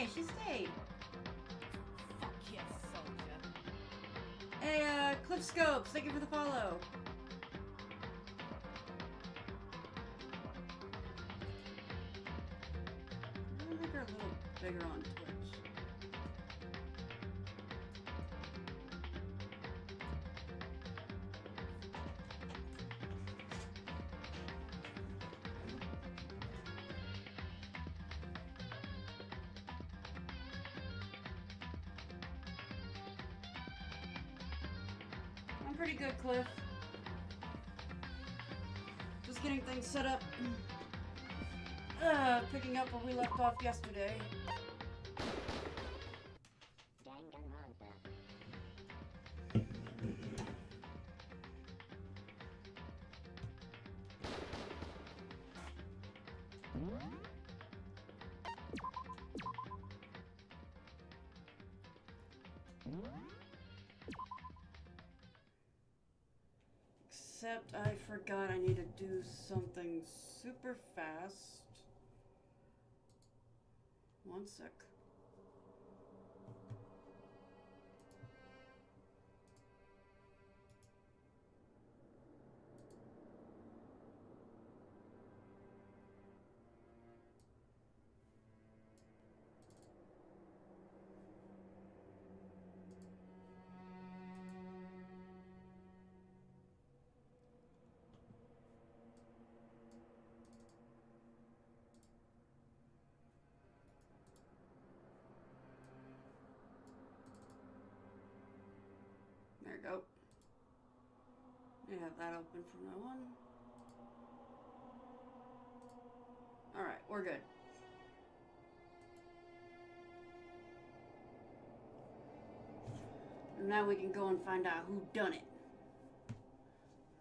nice. She stayed. Fuck yes, soldier. Hey, Cliff Scopes, thank you for the follow. I think they're a little bigger on Twitch. I'm pretty good, Cliff. Just getting things set up. Picking up where we left off yesterday. Danganrompa. Except I forgot I need to do something super fast. One sec. There we go. I have that open from now on. Alright, we're good. Now we can go and find out who done it.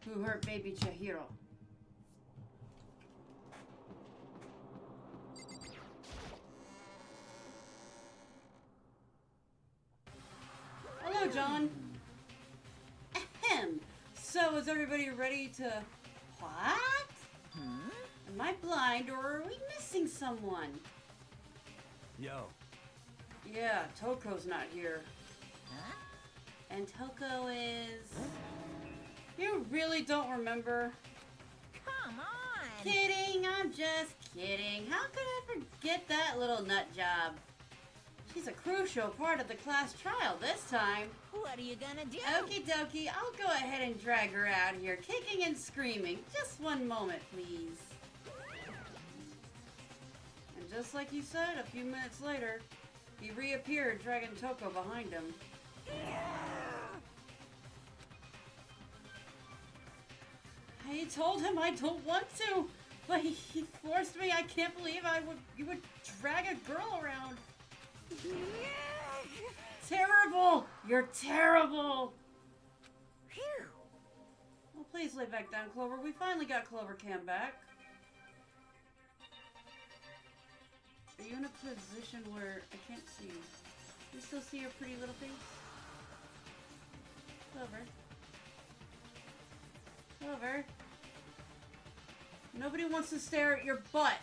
Who hurt baby Chihiro. Hello, John. Ahem. So, is everybody ready to... What? Am I blind or are we missing someone? Yo. Yeah, Toko's not here. Huh? And Toko is... You really don't remember? Come on! Kidding, I'm just kidding. How could I forget that little nut job? She's a crucial part of the class trial this time. What are you gonna do? Okie dokie, I'll go ahead and drag her out here, kicking and screaming. Just one moment, please. And just like you said, a few minutes later, he reappeared, dragging Toko behind him. I told him I don't want to, but he forced me. I can't believe you would drag a girl around. Terrible! You're terrible! Phew. Well, please lay back down, Clover. We finally got Clover Cam back. Are you in a position where I can't see? You still see your pretty little face? Clover. Clover. Nobody wants to stare at your butt.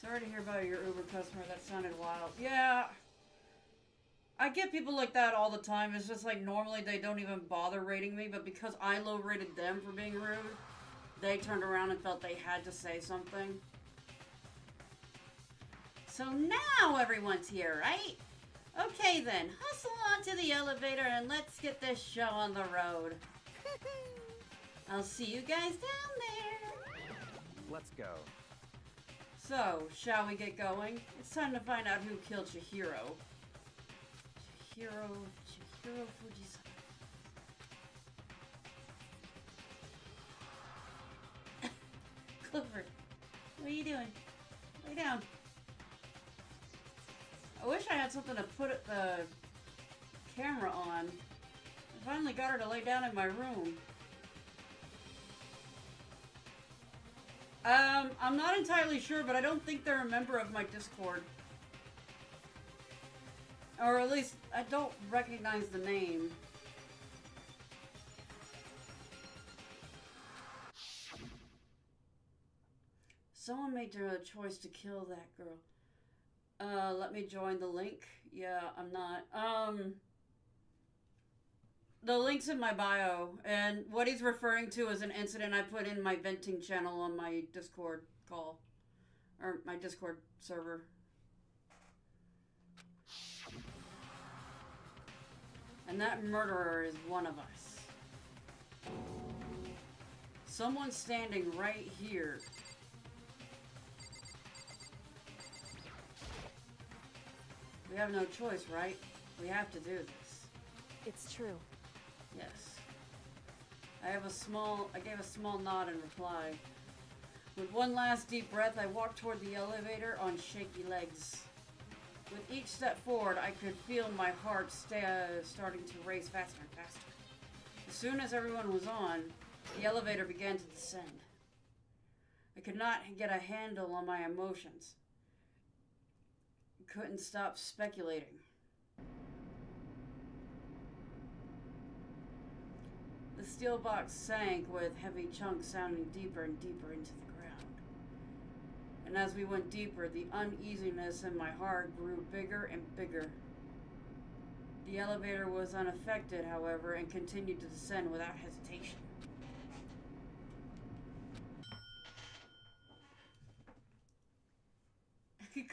Sorry to hear about your Uber customer. That sounded wild. Yeah. I get people like that all the time. It's just like normally they don't even bother rating me, but because I low rated them for being rude, they turned around and felt they had to say something. So now everyone's here, right? Okay then, hustle onto the elevator and let's get this show on the road. I'll see you guys down there. Let's go. So, shall we get going? It's time to find out who killed Chihiro. Chihiro Fujisawa. Clover, what are you doing? Lay down. I wish I had something to put the camera on. I finally got her to lay down in my room. I'm not entirely sure, but I don't think they're a member of my Discord. Or at least, I don't recognize the name. Someone made the choice to kill that girl. Let me join the link. Yeah, I'm not. The link's in my bio, and what he's referring to is an incident I put in my venting channel on my Discord call. Or my Discord server. And that murderer is one of us. Someone standing right here. We have no choice, right? We have to do this. It's true. Yes. I gave a small nod in reply. With one last deep breath, I walked toward the elevator on shaky legs. With each step forward, I could feel my heart starting to race faster and faster. As soon as everyone was on, the elevator began to descend. I could not get a handle on my emotions. Couldn't stop speculating. The steel box sank with heavy chunks sounding deeper and deeper into the ground. And as we went deeper, the uneasiness in my heart grew bigger and bigger. The elevator was unaffected, however, and continued to descend without hesitation.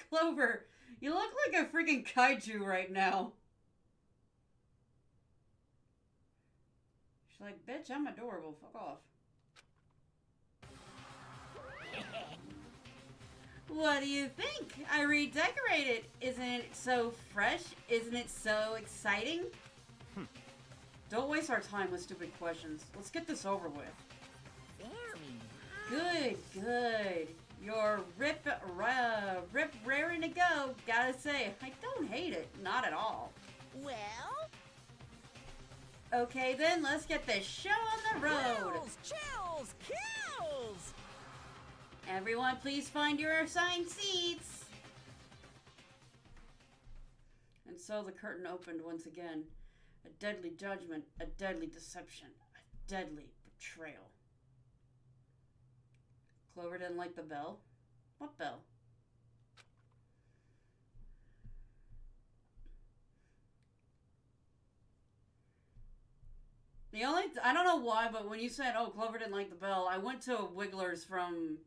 Clover, you look like a freaking kaiju right now. She's like, bitch, I'm adorable. Fuck off. What do you think? I redecorated. Isn't it so fresh? Isn't it so exciting? Don't waste our time with stupid questions. Let's get this over with. Very Good, good. You're raring to go. Gotta say, I don't hate it. Not at all. well. Okay then, let's get this show on the road. Kills, chills, kills. Everyone, please find your assigned seats. And so the curtain opened once again. A deadly judgment, a deadly deception, a deadly betrayal. Clover didn't like the bell? What bell? I don't know why, but when you said, oh, Clover didn't like the bell, I went to Wigglers from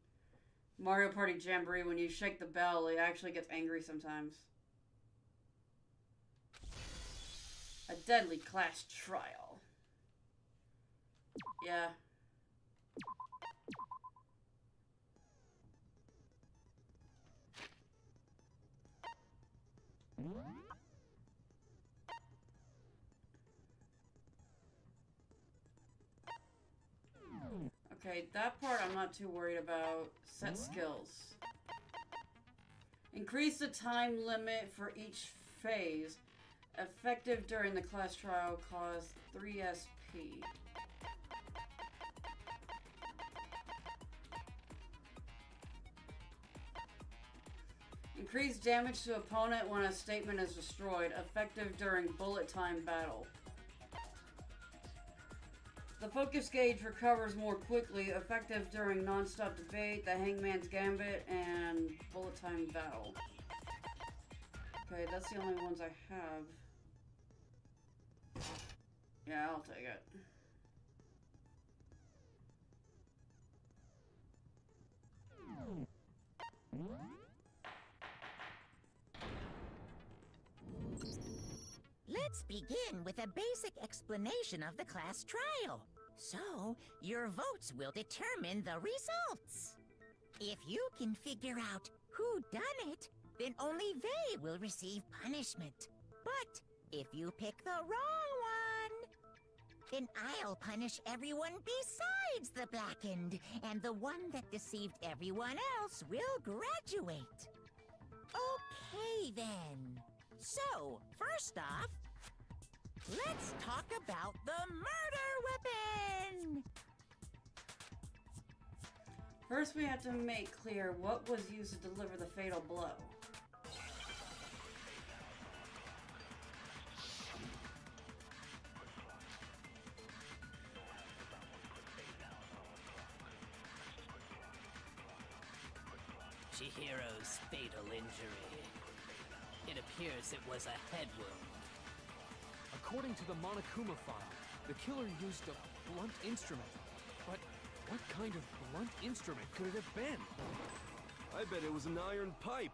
Mario Party Jamboree. When you shake the bell, it actually gets angry sometimes. A deadly class trial. Yeah. Okay, that part I'm not too worried about. Set skills. Increase the time limit for each phase. Effective during the class trial, cost 3 SP. Increase damage to opponent when a statement is destroyed. Effective during bullet time battle. The focus gauge recovers more quickly. Effective during non-stop debate, the Hangman's Gambit, and bullet time battle. Okay, that's the only ones I have. Yeah, I'll take it. Let's begin with a basic explanation of the class trial. So, your votes will determine the results. If you can figure out who done it, then only they will receive punishment. But if you pick the wrong one, then I'll punish everyone besides the blackened, and the one that deceived everyone else will graduate. Okay then. So, first off, let's talk about the murder weapon! First, we have to make clear what was used to deliver the fatal blow. Chihiro's fatal injury. It appears it was a head wound. According to the Monokuma file, the killer used a blunt instrument. But what kind of blunt instrument could it have been? I bet it was an iron pipe.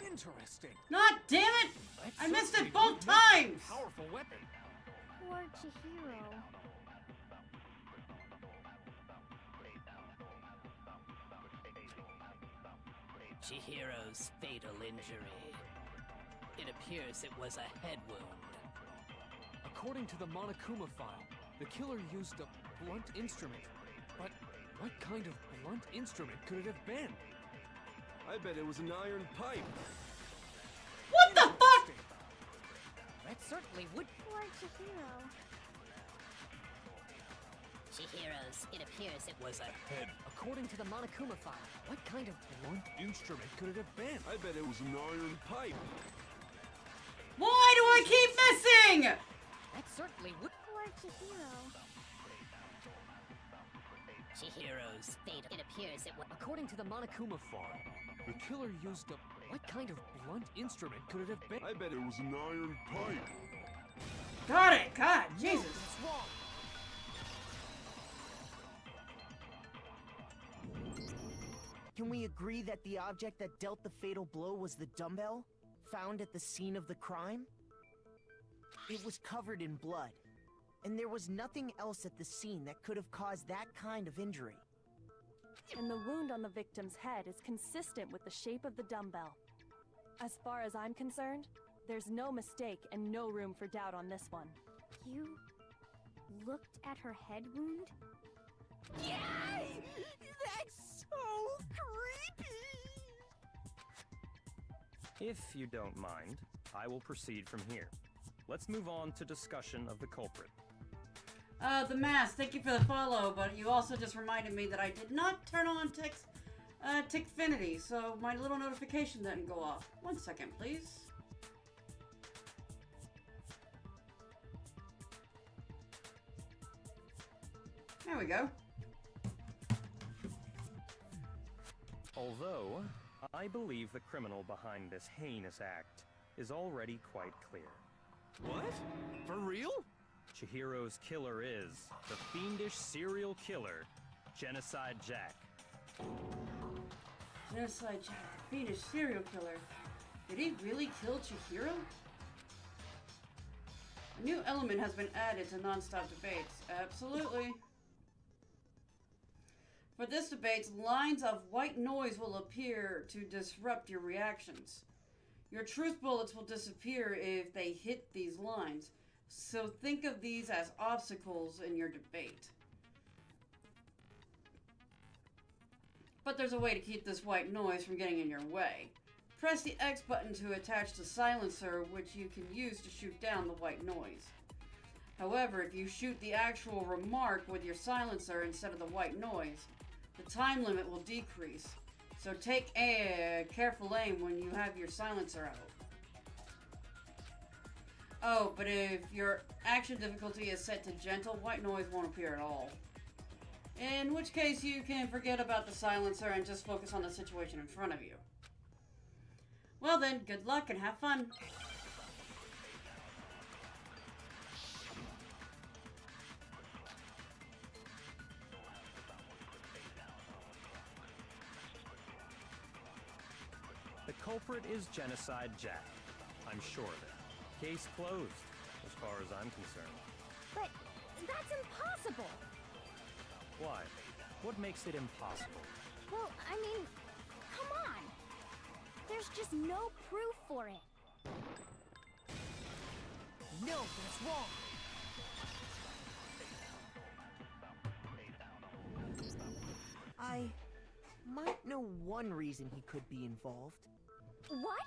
Interesting. God damn it! That I missed certainly it both would make a times! Powerful weapon. Poor Chihiro. Chihiro's fatal injury. It appears it was a head wound. According to the Monokuma file, the killer used a blunt instrument. But what kind of blunt instrument could it have been? I bet it was an iron pipe. What the fuck? Interesting. That certainly would. Poor Chihiro. Chihiro's. It appears it was a head. According to the Monokuma file, what kind of blunt instrument could it have been? I bet it was an iron pipe. Why do I keep missing? That certainly would. Poor Chihiro. Chihiro's fatal. It appears it was. According to the Monokuma file, the killer used a... What kind of blunt instrument could it have been? I bet it was an iron pipe. Got it. God, Jesus. That's wrong. Can we agree that the object that dealt the fatal blow was the dumbbell, found at the scene of the crime? It was covered in blood, and there was nothing else at the scene that could have caused that kind of injury. And the wound on the victim's head is consistent with the shape of the dumbbell. As far as I'm concerned, there's no mistake and no room for doubt on this one. You looked at her head wound? Yay! That's so creepy! If you don't mind, I will proceed from here. Let's move on to discussion of the culprit. The mask, thank you for the follow, but you also just reminded me that I did not turn on Tickfinity, so my little notification didn't go off. 1 second, please. There we go. Although, I believe the criminal behind this heinous act is already quite clear. What? For real? Chihiro's killer is the fiendish serial killer, Genocide Jack. Genocide Jack, the fiendish serial killer. Did he really kill Chihiro? A new element has been added to non-stop debates. Absolutely. For this debate, lines of white noise will appear to disrupt your reactions. Your truth bullets will disappear if they hit these lines, so think of these as obstacles in your debate. But there's a way to keep this white noise from getting in your way. Press the X button to attach the silencer, which you can use to shoot down the white noise. However, if you shoot the actual remark with your silencer instead of the white noise, the time limit will decrease. So take a careful aim when you have your silencer out. Oh, but if your action difficulty is set to gentle, white noise won't appear at all. In which case you can forget about the silencer and just focus on the situation in front of you. Well then, good luck and have fun. The culprit is Genocide Jack. I'm sure of it. Case closed, as far as I'm concerned. But that's impossible! Why? What makes it impossible? Well, I mean, come on! There's just no proof for it. No, that's wrong. I might know one reason he could be involved. What?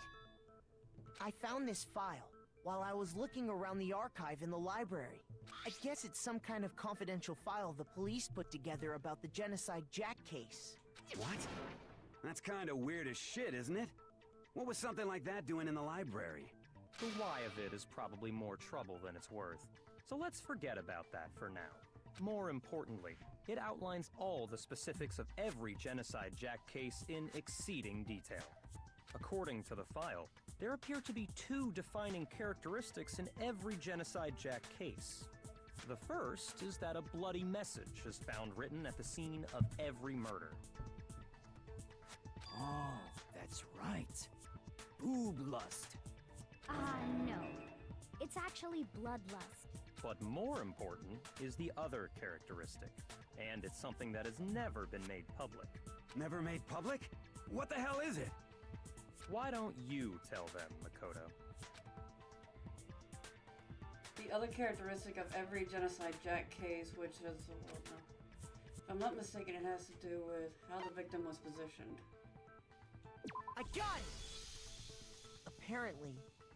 I found this file while I was looking around the archive in the library. I guess it's some kind of confidential file the police put together about the Genocide Jack case. What? That's kind of weird as shit, isn't it? What was something like that doing in the library? The why of it is probably more trouble than it's worth. So let's forget about that for now. More importantly, it outlines all the specifics of every Genocide Jack case in exceeding detail. According to the file, there appear to be two defining characteristics in every Genocide Jack case. The first is that a bloody message is found written at the scene of every murder. Oh, that's right. Boob lust. No. It's actually bloodlust. But more important is the other characteristic, and it's something that has never been made public. Never made public? What the hell is it? Why don't you tell them, Makoto? The other characteristic of every Genocide Jack case, which is, well, no. If I'm not mistaken, it has to do with how the victim was positioned. I got it! Apparently,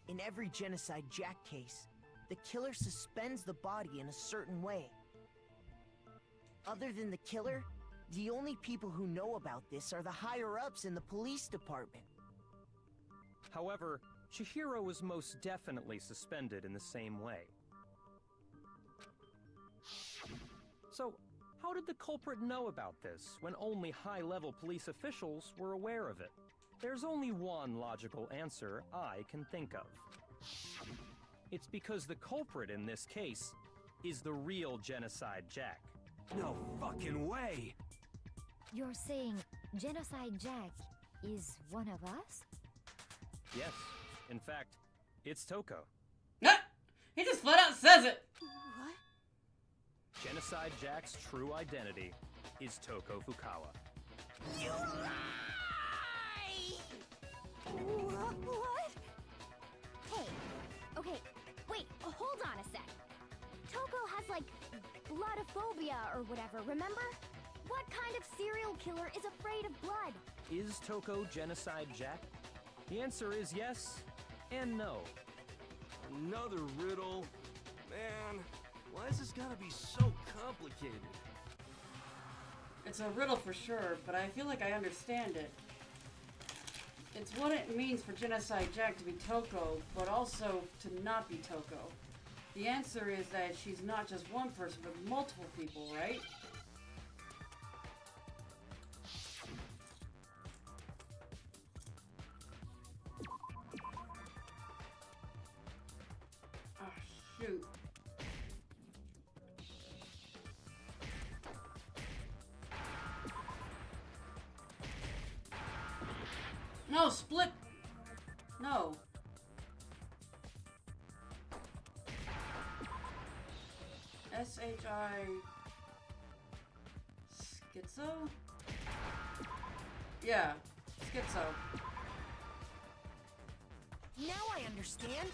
in every Genocide Jack case, the killer suspends the body in a certain way. Other than the killer, the only people who know about this are the higher-ups in the police department. However, Chihiro was most definitely suspended in the same way. So, how did the culprit know about this when only high-level police officials were aware of it? There's only one logical answer I can think of. It's because the culprit in this case is the real Genocide Jack. No fucking way! You're saying Genocide Jack is one of us? Yes, in fact, it's Toko. Ah! He just flat out says it! What? Genocide Jack's true identity is Toko Fukawa. You lie! What? Hey, okay, wait, hold on a sec. Toko has, like, bloodophobia or whatever, remember? What kind of serial killer is afraid of blood? Is Toko Genocide Jack? The answer is yes and no. Another riddle? Man, why is this gotta be so complicated? It's a riddle for sure, but I feel like I understand it. It's what it means for Genocide Jack to be Toko, but also to not be Toko. The answer is that she's not just one person, but multiple people, right? Oh, shoot. No, split! No. S-H-I... Schizo? Yeah, schizo. Now I understand!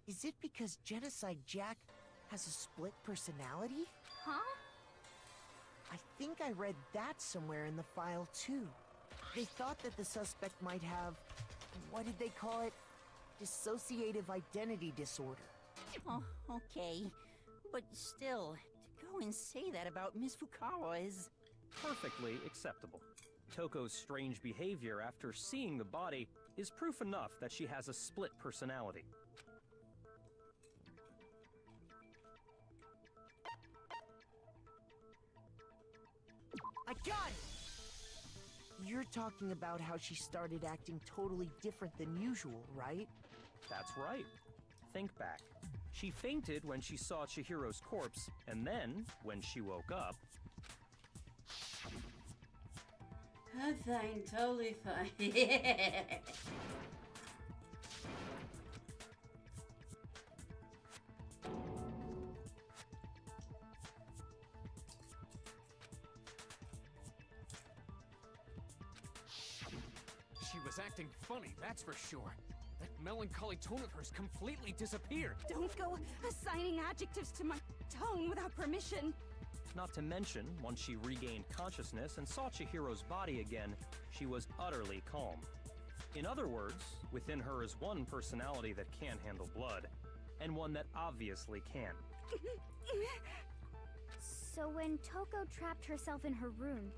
Is it because Genocide Jack has a split personality? Huh? I think I read that somewhere in the file, too. They thought that the suspect might have... what did they call it? Dissociative identity disorder. Oh, okay. But still, to go and say that about Miss Fukawa is... Perfectly acceptable. Toko's strange behavior after seeing the body is proof enough that she has a split personality. I got it! You're talking about how she started acting totally different than usual, right? That's right. Think back. She fainted when she saw Chihiro's corpse, and then, when she woke up... I'm fine, totally fine. She was acting funny, that's for sure. That melancholy tone of hers completely disappeared. Don't go assigning adjectives to my tone without permission. Not to mention, once she regained consciousness and saw Chihiro's body again, she was utterly calm. In other words, within her is one personality that can't handle blood, and one that obviously can. So when Toko trapped herself in her room,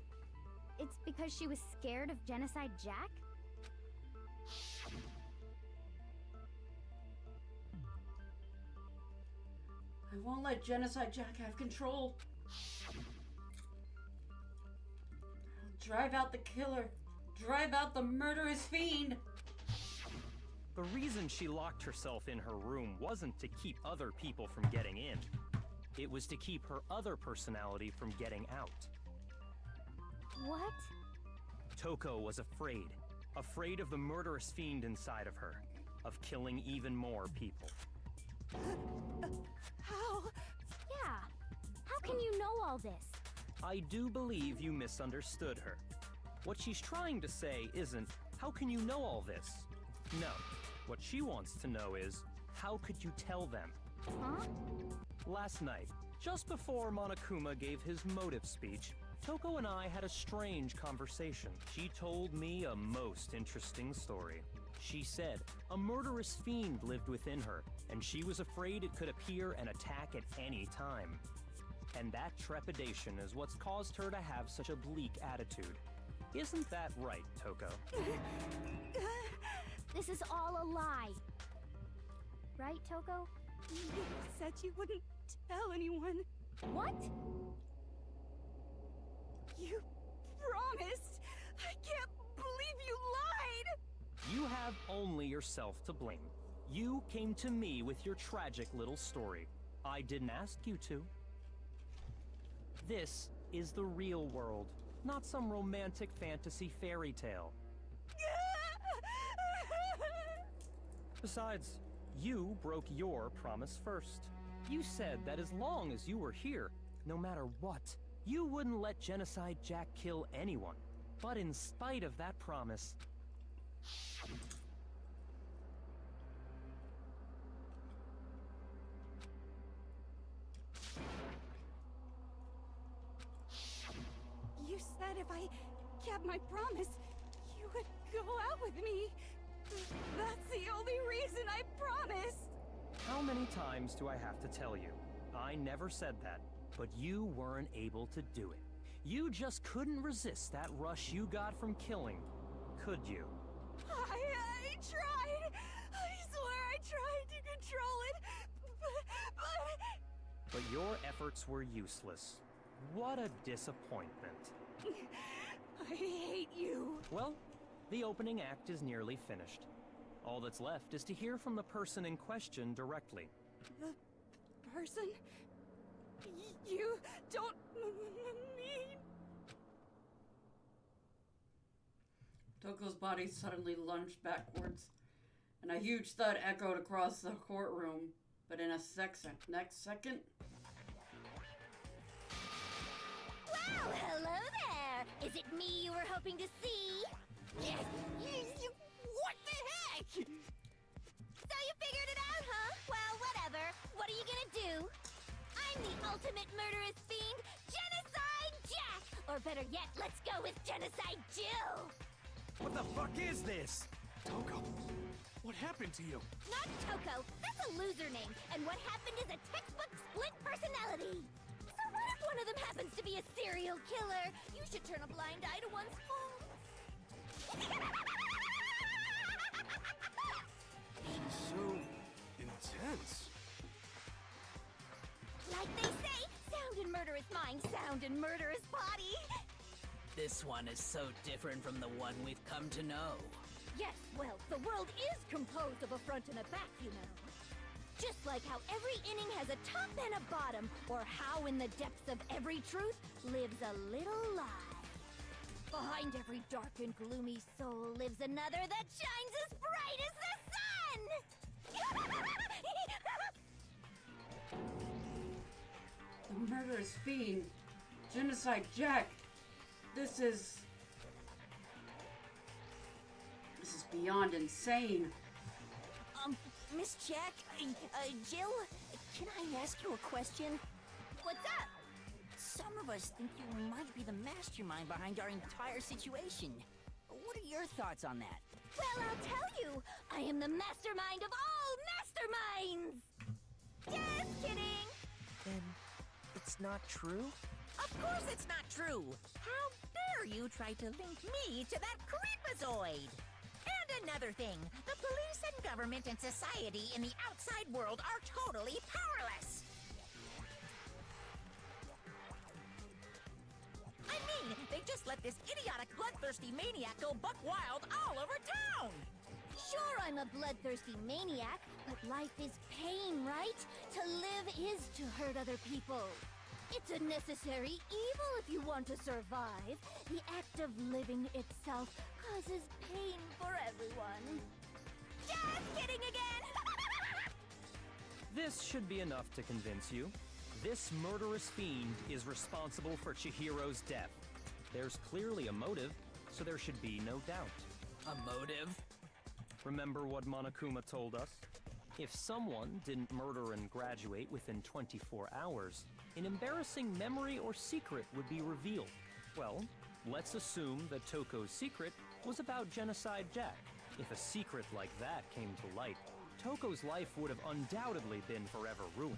it's because she was scared of Genocide Jack? I won't let Genocide Jack have control. Drive out the killer. Drive out the murderous fiend. The reason she locked herself in her room wasn't to keep other people from getting in. It was to keep her other personality from getting out. What? Toko was afraid. Afraid of the murderous fiend inside of her. Of killing even more people. How? Yeah. How can you know all this? I do believe you misunderstood her. What she's trying to say isn't, how can you know all this? No. What she wants to know is, how could you tell them? Huh? Last night, just before Monokuma gave his motive speech, Toko and I had a strange conversation. She told me a most interesting story. She said a murderous fiend lived within her, and she was afraid it could appear and attack at any time. And that trepidation is what's caused her to have such a bleak attitude. Isn't that right, Toko? This is all a lie. Right, Toko? You said you wouldn't tell anyone. What? You promised! I can't believe you lied! You have only yourself to blame. You came to me with your tragic little story. I didn't ask you to. This is the real world, not some romantic fantasy fairy tale. Besides, you broke your promise first. You said that as long as you were here, no matter what, you wouldn't let Genocide Jack kill anyone. But in spite of that promise, You said if I kept my promise, you would go out with me. That's the only reason I promised. how many times do I have to tell you? I never said that, but you weren't able to do it. You just couldn't resist that rush you got from killing, could you? I tried. I swear I tried to control it, but... But your efforts were useless. What a disappointment. I hate you. Well, the opening act is nearly finished. All that's left is to hear from the person in question directly. The person? You don't mean... Toko's body suddenly lunged backwards, and a huge thud echoed across the courtroom. But in a next second... Well, hello there! Is it me you were hoping to see? Yes! What the heck? So you figured it out, huh? Well, whatever. What are you gonna do? I'm the ultimate murderous fiend, Genocide Jack! Or better yet, let's go with Genocide Jill! What the fuck is this? Toko, what happened to you? Not Toko, that's a loser name, and what happened is a textbook split personality! So what if one of them happens to be a serial killer? You should turn a blind eye to one's faults. She's so intense. Like they say, sound in murderous mind, sound in murderous body. This one is so different from the one we've come to know. Yes, well, the world is composed of a front and a back, you know. Just like how every inning has a top and a bottom, or how in the depths of every truth lives a little lie. Behind every dark and gloomy soul lives another that shines as bright as the sun! The murderous fiend. Genocide Jack. This is beyond insane. Miss Jack, Jill, can I ask you a question? What's up? Some of us think you might be the mastermind behind our entire situation. What are your thoughts on that? Well, I'll tell you. I am the mastermind of all masterminds! Just kidding! Then it's not true? Of course it's not true! How dare you try to link me to that creepazoid? And another thing, the police and government and society in the outside world are totally powerless. They just let this idiotic, bloodthirsty maniac go buck wild all over town! Sure, I'm a bloodthirsty maniac, but life is pain, right? To live is to hurt other people. It's a necessary evil if you want to survive. The act of living itself causes pain for everyone. Just kidding again! This should be enough to convince you. This murderous fiend is responsible for Chihiro's death. There's clearly a motive, so there should be no doubt. A motive? Remember what Monokuma told us? If someone didn't murder and graduate within 24 hours, an embarrassing memory or secret would be revealed. Well, let's assume that Toko's secret was about Genocide Jack. If a secret like that came to light, Toko's life would have undoubtedly been forever ruined.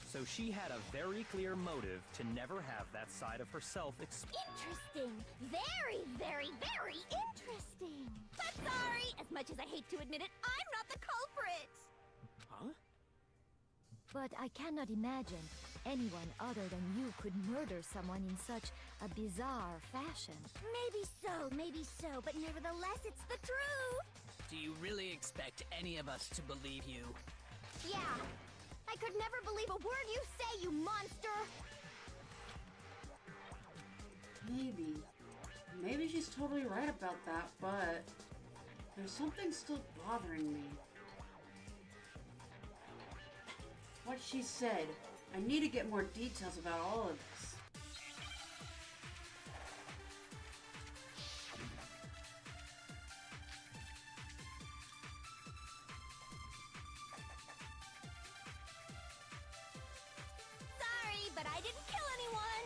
So she had a very clear motive to never have that side of herself exposed. Interesting. Very, very, very interesting. But sorry, as much as I hate to admit it, I'm not the culprit. Huh? But I cannot imagine anyone other than you could murder someone in such a bizarre fashion. Maybe so, but nevertheless, it's the truth. Do you really expect any of us to believe you? Yeah. I could never believe a word you say, you monster! Maybe she's totally right about that, but there's something still bothering me. What she said. I need to get more details about all of this. Sorry, but I didn't kill anyone!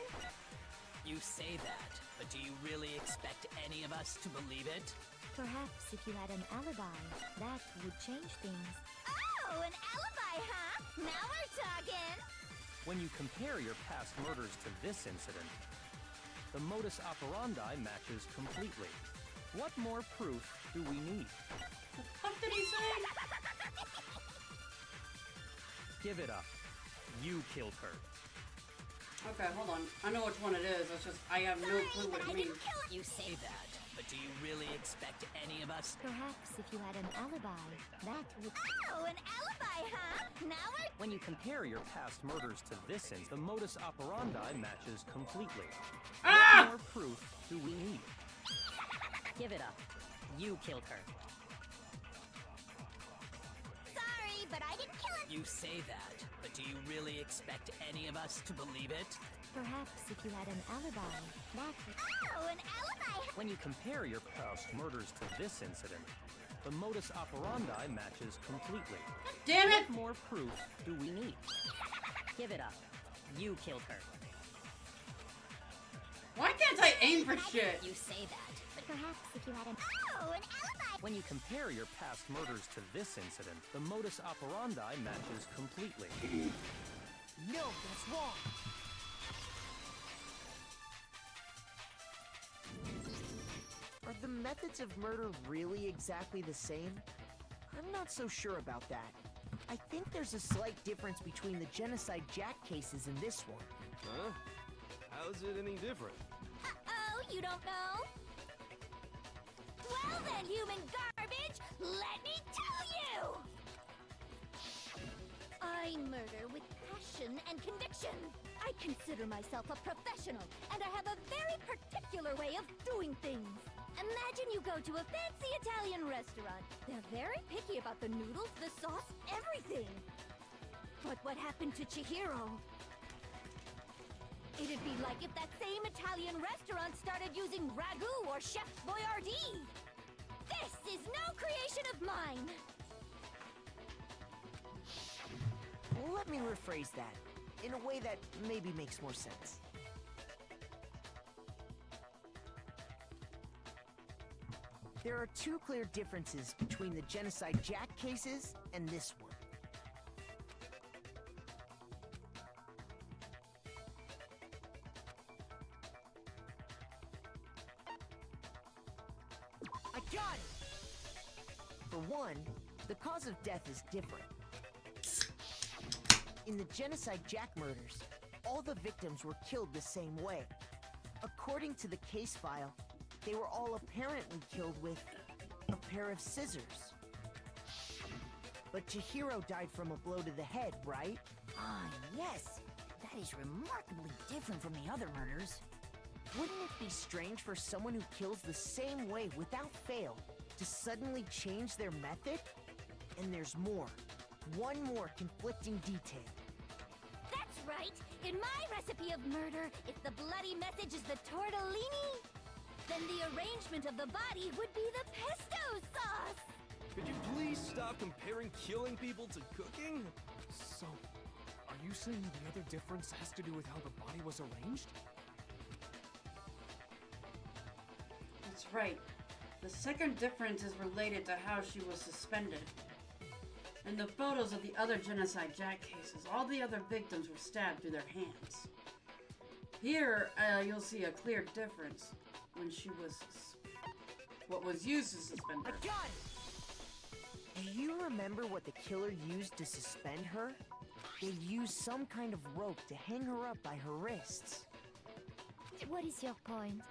You say that, but do you really expect any of us to believe it? Perhaps if you had an alibi, that would change things. Oh, an alibi, huh? Now we're talking! When you compare your past murders to this incident, the modus operandi matches completely. What more proof do we need? What did he say? Give it up. You killed her. Okay, hold on. I know which one it is. It's just I have no clue what it means. You say that, but do you really expect any of us? Perhaps if you had an alibi, that would... Oh, an alibi, huh? Now we're... When you compare your past murders to this incident, the modus operandi matches completely. What more proof do we need? Give it up. You killed her. Sorry, but I didn't kill it. You say that, but do you really expect any of us to believe it? Perhaps if you had an alibi, that would... Oh, an alibi! When you compare your past murders to this incident, the modus operandi matches completely. Damn it! What more proof do we need? Give it up. You killed her. Why can't I aim for shit? You say that, but Perhaps if you had an... Oh, an alibi! When you compare your past murders to this incident, the modus operandi matches completely. No, that's wrong. Are the methods of murder really exactly the same? I'm not so sure about that. I think there's a slight difference between the Genocide Jack cases and this one. Huh? How's it any different? Uh-oh, you don't know? Well then, human garbage, let me tell you! I murder with passion and conviction. I consider myself a professional, and I have a very particular way of doing things. Imagine you go to a fancy Italian restaurant. They're very picky about the noodles, the sauce, everything. But what happened to Chihiro? It'd be like if that same Italian restaurant started using ragu or Chef Boyardee. This is no creation of mine. Let me rephrase that in a way that maybe makes more sense. There are two clear differences between the Genocide Jack cases and this one. I got it! For one, the cause of death is different. In the Genocide Jack murders, all the victims were killed the same way. According to the case file, they were all apparently killed with a pair of scissors. But Chihiro died from a blow to the head, right? Ah, yes. That is remarkably different from the other murders. Wouldn't it be strange for someone who kills the same way without fail to suddenly change their method? And there's more. One more conflicting detail. That's right! In my recipe of murder, if the bloody message is the tortellini, then the arrangement of the body would be the pesto sauce! Could you please stop comparing killing people to cooking? So, are you saying the other difference has to do with how the body was arranged? That's right. The second difference is related to how she was suspended. In the photos of the other Genocide Jack cases, all the other victims were stabbed through their hands. Here, you'll see a clear difference when she was... what was used to suspend her. I got it! Do you remember what the killer used to suspend her? They used some kind of rope to hang her up by her wrists. What is your point?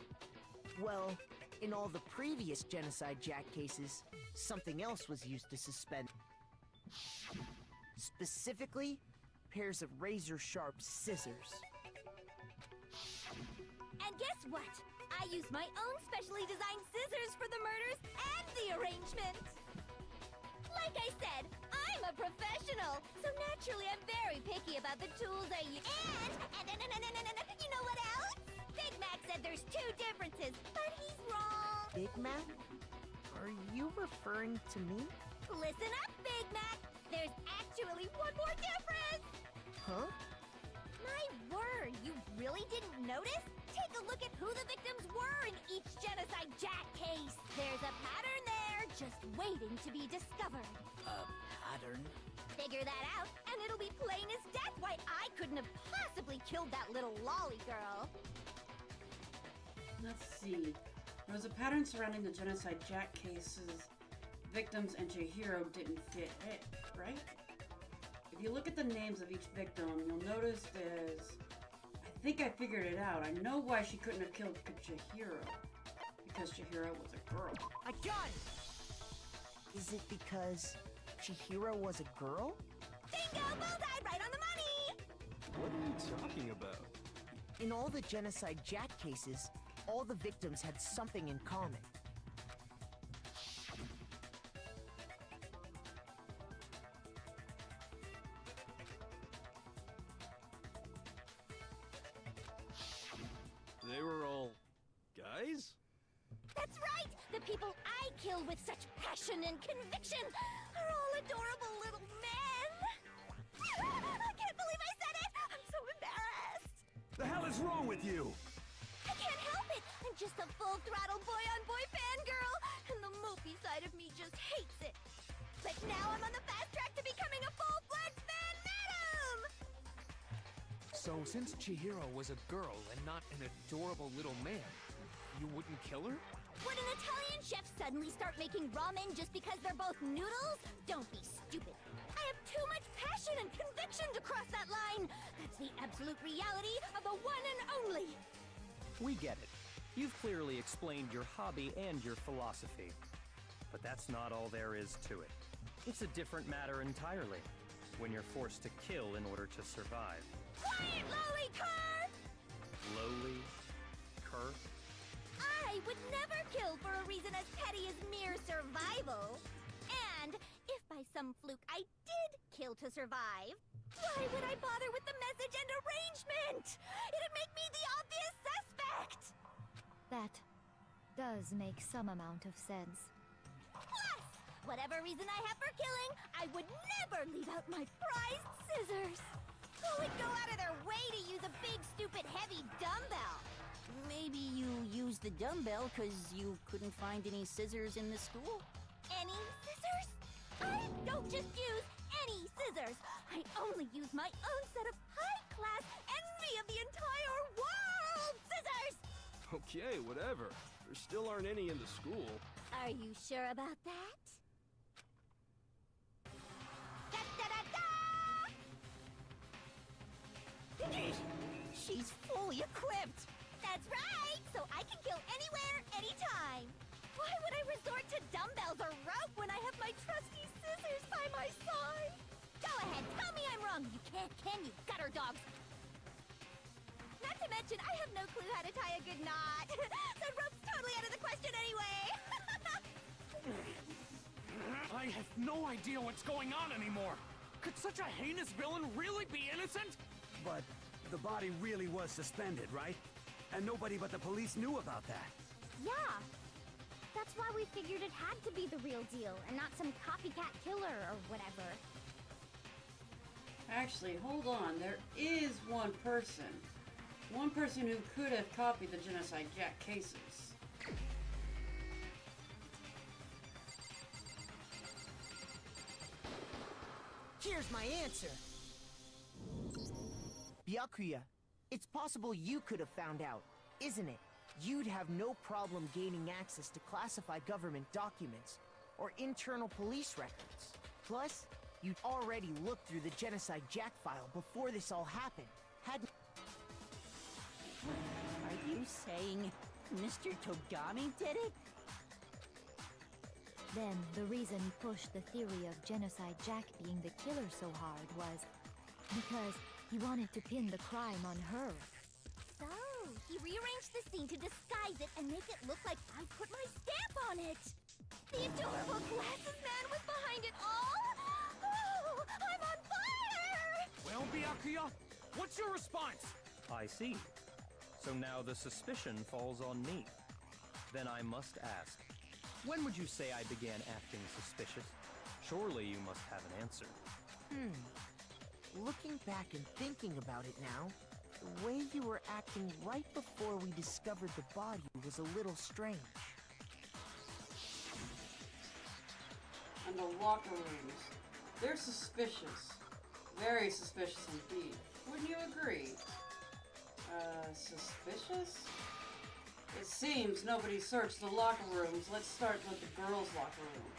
Well, in all the previous Genocide Jack cases, something else was used to suspend. Specifically, pairs of razor-sharp scissors. And guess what? I used my own specially designed scissors for the murders and the arrangement! Like I said, I'm a professional, so naturally I'm very picky about the tools I use. And you know what else? Big Mac said there's two differences, but he's wrong. Big Mac? Are you referring to me? Listen up, Big Mac. There's actually one more difference. Huh? My word, you really didn't notice? Take a look at who the victims were in each Genocide Jack case. There's a pattern there, just waiting to be discovered. A pattern? Figure that out, and it'll be plain as death why I couldn't have possibly killed that little lolly girl. Let's see. There was a pattern surrounding the Genocide Jack cases. Victims and Chihiro didn't fit it, right? If you look at the names of each victim, you'll notice there's... I think I figured it out. I know why she couldn't have killed Chihiro. Because Chihiro was a girl. I got it! Is it because Chihiro was a girl? Bingo! Bullseye! Right on the money! What are you talking about? In all the Genocide Jack cases, all the victims had something in common. They were all... guys? That's right! The people I kill with such passion and conviction are all adorable little men! I can't believe I said it! I'm so embarrassed! The hell is wrong with you? I can't help it! I'm just a full-throttle boy-on-boy fangirl, and the mopey side of me just hates it. But now I'm on the fast track to becoming a full-fledged fan madam! So, since Chihiro was a girl and not an adorable little man, you wouldn't kill her? Would an Italian chef suddenly start making ramen just because they're both noodles? Don't be stupid. I have too much passion and conviction to cross that line. That's the absolute reality of the one and only. We get it. You've clearly explained your hobby and your philosophy. But that's not all there is to it. It's a different matter entirely, when you're forced to kill in order to survive. Quiet, lowly cur! Lowly? Cur? I would never kill for a reason as petty as mere survival. And if by some fluke I did kill to survive, why would I bother with the message and arrangement? It'd make me the obvious suspect! That does make some amount of sense. Plus, whatever reason I have for killing, I would never leave out my prized scissors. Who would go out of their way to use a big, stupid, heavy dumbbell? Maybe you used the dumbbell because you couldn't find any scissors in the school? Any scissors? I don't just use any scissors. I only use my own set of high-class envy of the entire world scissors! Okay, whatever. There still aren't any in the school. Are you sure about that? She's fully equipped! That's right! so I can kill anywhere, anytime. Why would I resort to dumbbells or rope when I have my trusty scissors by my side? Go ahead, tell me I'm wrong. You can't, can you, gutter dogs? Not to mention, I have no clue how to tie a good knot. So rope's totally out of the question anyway. I have no idea what's going on anymore. Could such a heinous villain really be innocent? But the body really was suspended, right? And nobody but the police knew about that. Yeah. That's why we figured it had to be the real deal and not some copycat killer or whatever. Actually, hold on. There is one person. One person who could have copied the Genocide Jack cases. Here's my answer. Byakuya, it's possible you could have found out, isn't it? You'd have no problem gaining access to classified government documents or internal police records. Plus, you'd already looked through the Genocide Jack file before this all happened. Are you saying Mr. Togami did it? Then, the reason he pushed the theory of Genocide Jack being the killer so hard was because he wanted to pin the crime on her. So, he rearranged the scene to disguise it and make it look like I put my stamp on it. The adorable glasses man was behind it all. Oh, I'm on fire! Well, Byakuya, what's your response? I see. So now the suspicion falls on me. Then I must ask, when would you say I began acting suspicious? Surely you must have an answer. Looking back and thinking about it now, the way you were acting right before we discovered the body was a little strange. And the locker rooms. They're suspicious. Very suspicious indeed. Wouldn't you agree? Suspicious? It seems nobody searched the locker rooms. Let's start with the girls' locker room.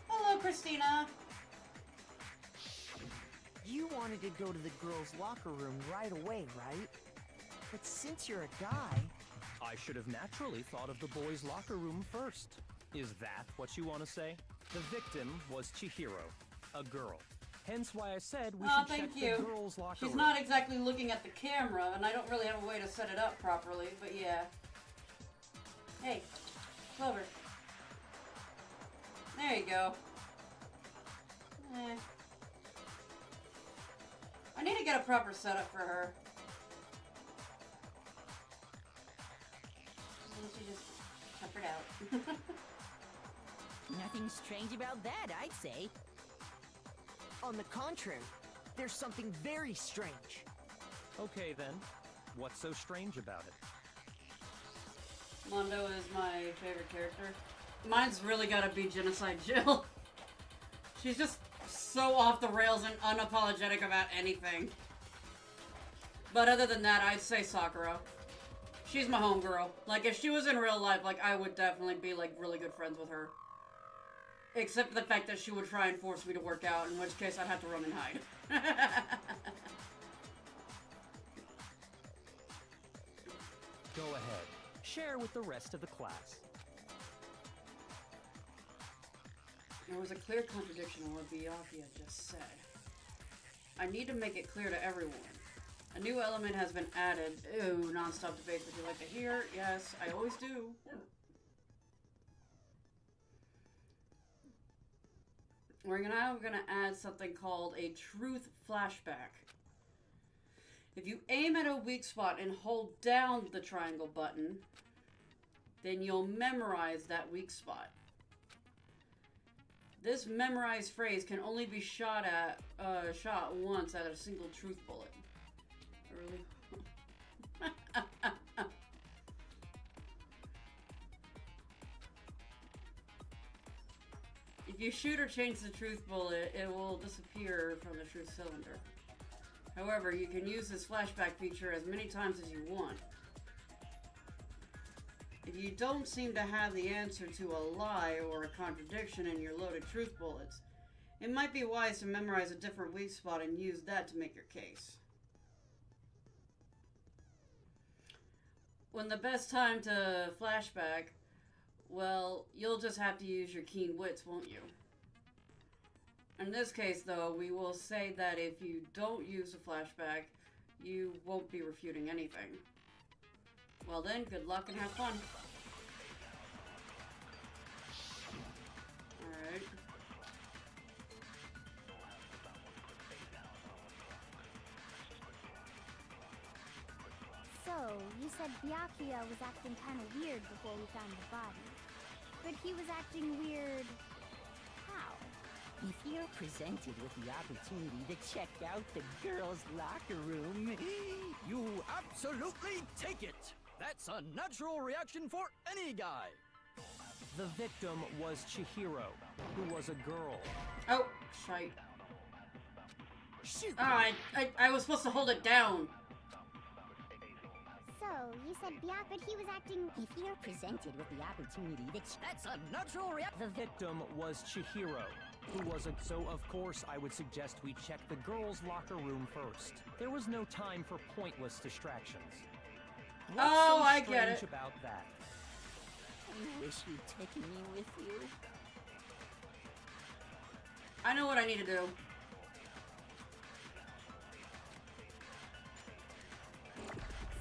Hello, Christina. You wanted to go to the girls' locker room right away, right? But since you're a guy... I should have naturally thought of the boys' locker room first. Is that what you want to say? The victim was Chihiro, a girl. Hence why I said we should check the girls' locker room. She's not exactly looking at the camera, and I don't really have a way to set it up properly, but yeah. Hey, Clover. There you go. I need to get a proper setup for her. She just peppered out. Nothing strange about that, I'd say. On the contrary, there's something very strange. Okay then, what's so strange about it? Mondo is my favorite character. Mine's really gotta be Genocide Jill. She's just so off the rails and unapologetic about anything. But other than that, I'd say Sakura. She's my homegirl. Like, if she was in real life, like, I would definitely be, like, really good friends with her. Except for the fact that she would try and force me to work out, in which case I'd have to run and hide. Go ahead. Share with the rest of the class. There was a clear contradiction in what Byakuya just said. I need to make it clear to everyone. A new element has been added. Ooh, non-stop debates. Would you like to hear? Yes, I always do. We're gonna add something called a truth flashback. If you aim at a weak spot and hold down the triangle button, then you'll memorize that weak spot. This memorized phrase can only be shot once at a single truth bullet. Really? If you shoot or change the truth bullet, it will disappear from the truth cylinder. However, you can use this flashback feature as many times as you want. If you don't seem to have the answer to a lie or a contradiction in your loaded truth bullets, it might be wise to memorize a different weak spot and use that to make your case. when the best time to flashback, well, you'll just have to use your keen wits, won't you? In this case, though, we will say that if you don't use a flashback, you won't be refuting anything. Well then, good luck and have fun. Alright. So, you said Byakuya was acting kind of weird before we found the body. But he was acting weird... how? If you're presented with the opportunity to check out the girls' locker room, You absolutely take it! That's a natural reaction for any guy! The victim was Chihiro, who was a girl. Oh, shite. Shoot! Oh, I was supposed to hold it down. So, you said but he was acting... if you're presented with the opportunity to That's a natural reaction! The victim was Chihiro, who was a... So, of course, I would suggest we check the girls' locker room first. There was no time for pointless distractions. What's Oh, so I get strange it. about that? I wish you'd taken me with you. I know what I need to do.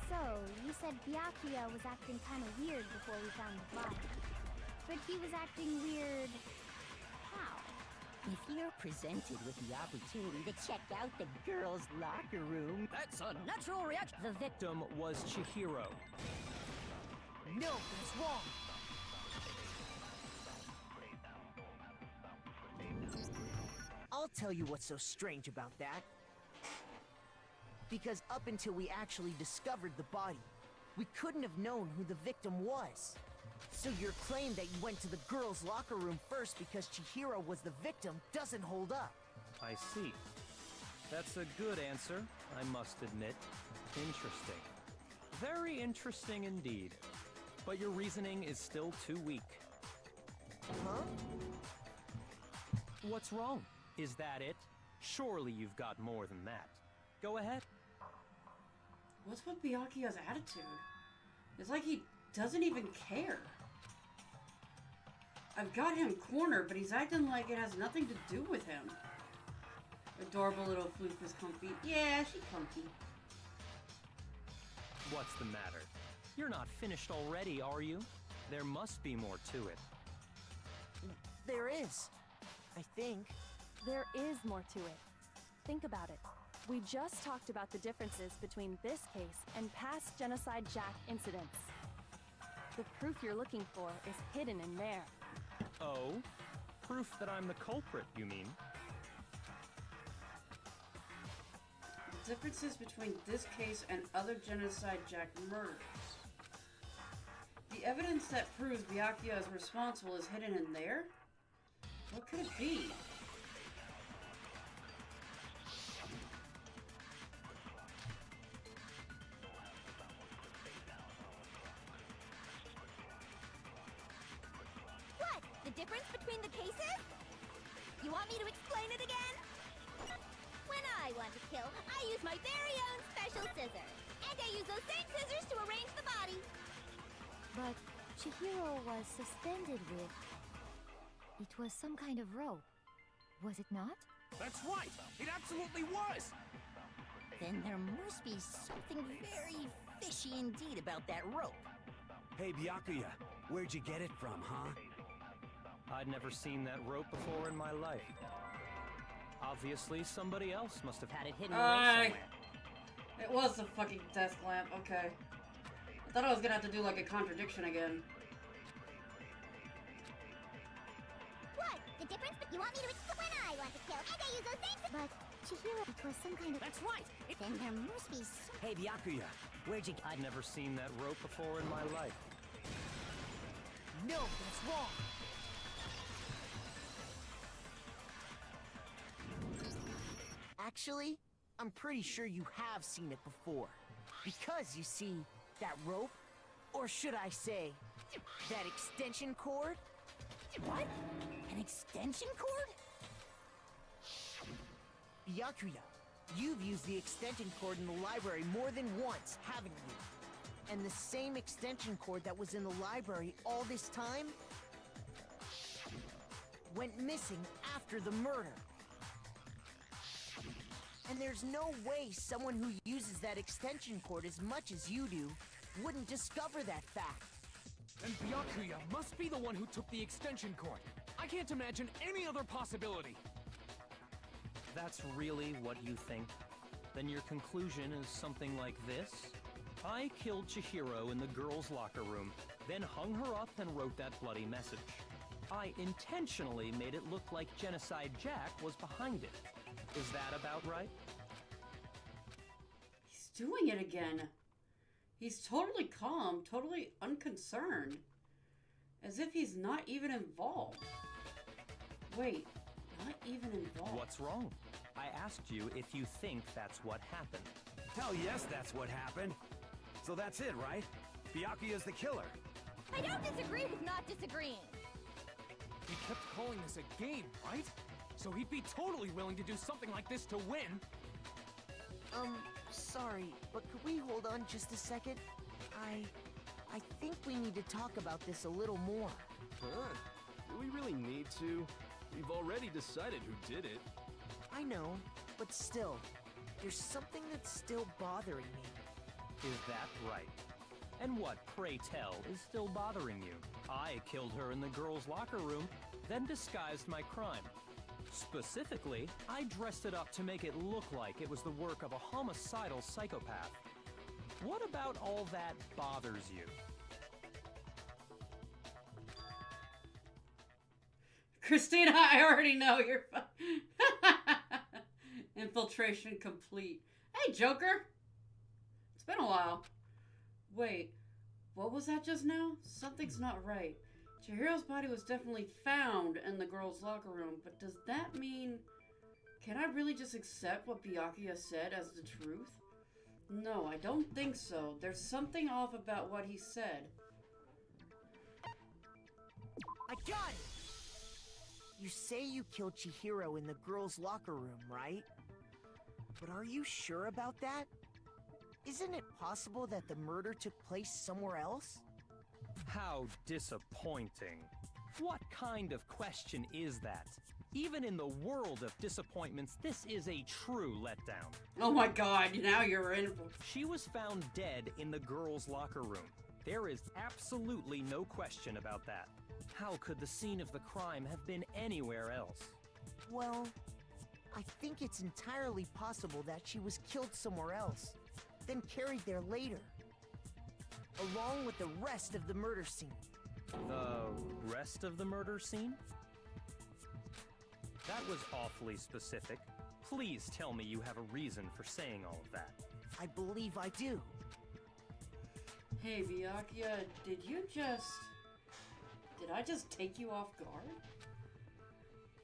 So, you said Byakuya was acting kind of weird before we found the body. But he was acting weird... how? If you're presented with the opportunity to check out the girls' locker room, That's a natural reaction! The victim was Chihiro. No, that's wrong. I'll tell you what's so strange about that. Because up until we actually discovered the body, we couldn't have known who the victim was. So your claim that you went to the girls' locker room first because Chihiro was the victim doesn't hold up. I see. That's a good answer, I must admit. Interesting. Very interesting indeed. But your reasoning is still too weak. Huh? What's wrong? Is that it? Surely you've got more than that. Go ahead. What's with Byakuya's attitude? It's like he doesn't even care. I've got him cornered, but he's acting like it has nothing to do with him. Adorable little floof is comfy. Yeah, she's comfy. What's the matter? You're not finished already, are you? There must be more to it. There is. I think. There is more to it. Think about it. We just talked about the differences between this case and past Genocide Jack incidents. The proof you're looking for is hidden in there. Oh? Proof that I'm the culprit, you mean? The differences between this case and other Genocide Jack murders. The evidence that proves Byakuya is responsible is hidden in there? What could it be? What? The difference between the cases? You want me to explain it again? When I want to kill, I use my very own special scissors. And I use those same scissors to arrange the body. But Chihiro was suspended with... It was some kind of rope. Was it not? That's right! It absolutely was! then there must be something very fishy indeed about that rope. Hey, Byakuya, where'd you get it from, huh? I'd never seen that rope before in my life. Obviously, somebody else must have had it hidden away somewhere. It was the fucking desk lamp, okay. I thought I was gonna have to do like a contradiction again. What? The difference? You want me to explain? When I want to kill, and I use those same... But Chihiro, it was some kind of... That's right! Then there must be some... Hey, Byakuya, where'd you... I'd never seen that rope before in my life. No, that's wrong. Actually, I'm pretty sure you have seen it before. Because, you see, that rope, or should I say, that extension cord? What? An extension cord? Byakuya, you've used the extension cord in the library more than once, haven't you? And the same extension cord that was in the library all this time went missing after the murder. And there's no way someone who uses that extension cord as much as you do wouldn't discover that fact. And Byakuya must be the one who took the extension cord. I can't imagine any other possibility. That's really what you think? Then your conclusion is something like this? I killed Chihiro in the girls' locker room, then hung her up and wrote that bloody message. I intentionally made it look like Genocide Jack was behind it. Is that about right? He's doing it again. He's totally calm, totally unconcerned. As if he's not even involved. Wait, not even involved. What's wrong? I asked you if you think that's what happened. Hell yes, that's what happened. So that's it, right? Byakuya's the killer. I don't disagree with not disagreeing. He kept calling this a game, right? So he'd be totally willing to do something like this to win. Sorry, but could we hold on just a second? I think we need to talk about this a little more. Huh? Do we really need to? We've already decided who did it. I know, but still, there's something that's still bothering me. Is that right? And what, pray tell, is still bothering you? I killed her in the girls' locker room, then disguised my crime. Specifically, I dressed it up to make it look like it was the work of a homicidal psychopath. What about all that bothers you? Christina, I already know you're infiltration complete. Hey, Joker! It's been a while. Wait, what was that just now? Something's not right. Chihiro's body was definitely found in the girls' locker room, but does that mean... Can I really just accept what Byakuya said as the truth? No, I don't think so. There's something off about what he said. I got it! You say you killed Chihiro in the girls' locker room, right? But are you sure about that? Isn't it possible that the murder took place somewhere else? How disappointing. What kind of question is that? Even in the world of disappointments, this is a true letdown. Oh my god, now you're in. She was found dead in the girls' locker room. There is absolutely no question about that. How could the scene of the crime have been anywhere else? Well, I think it's entirely possible that she was killed somewhere else, then carried there later, along with the rest of the murder scene. The rest of the murder scene? That was awfully specific. Please tell me you have a reason for saying all of that. I believe I do. Hey, Byakuya, did I just take you off guard?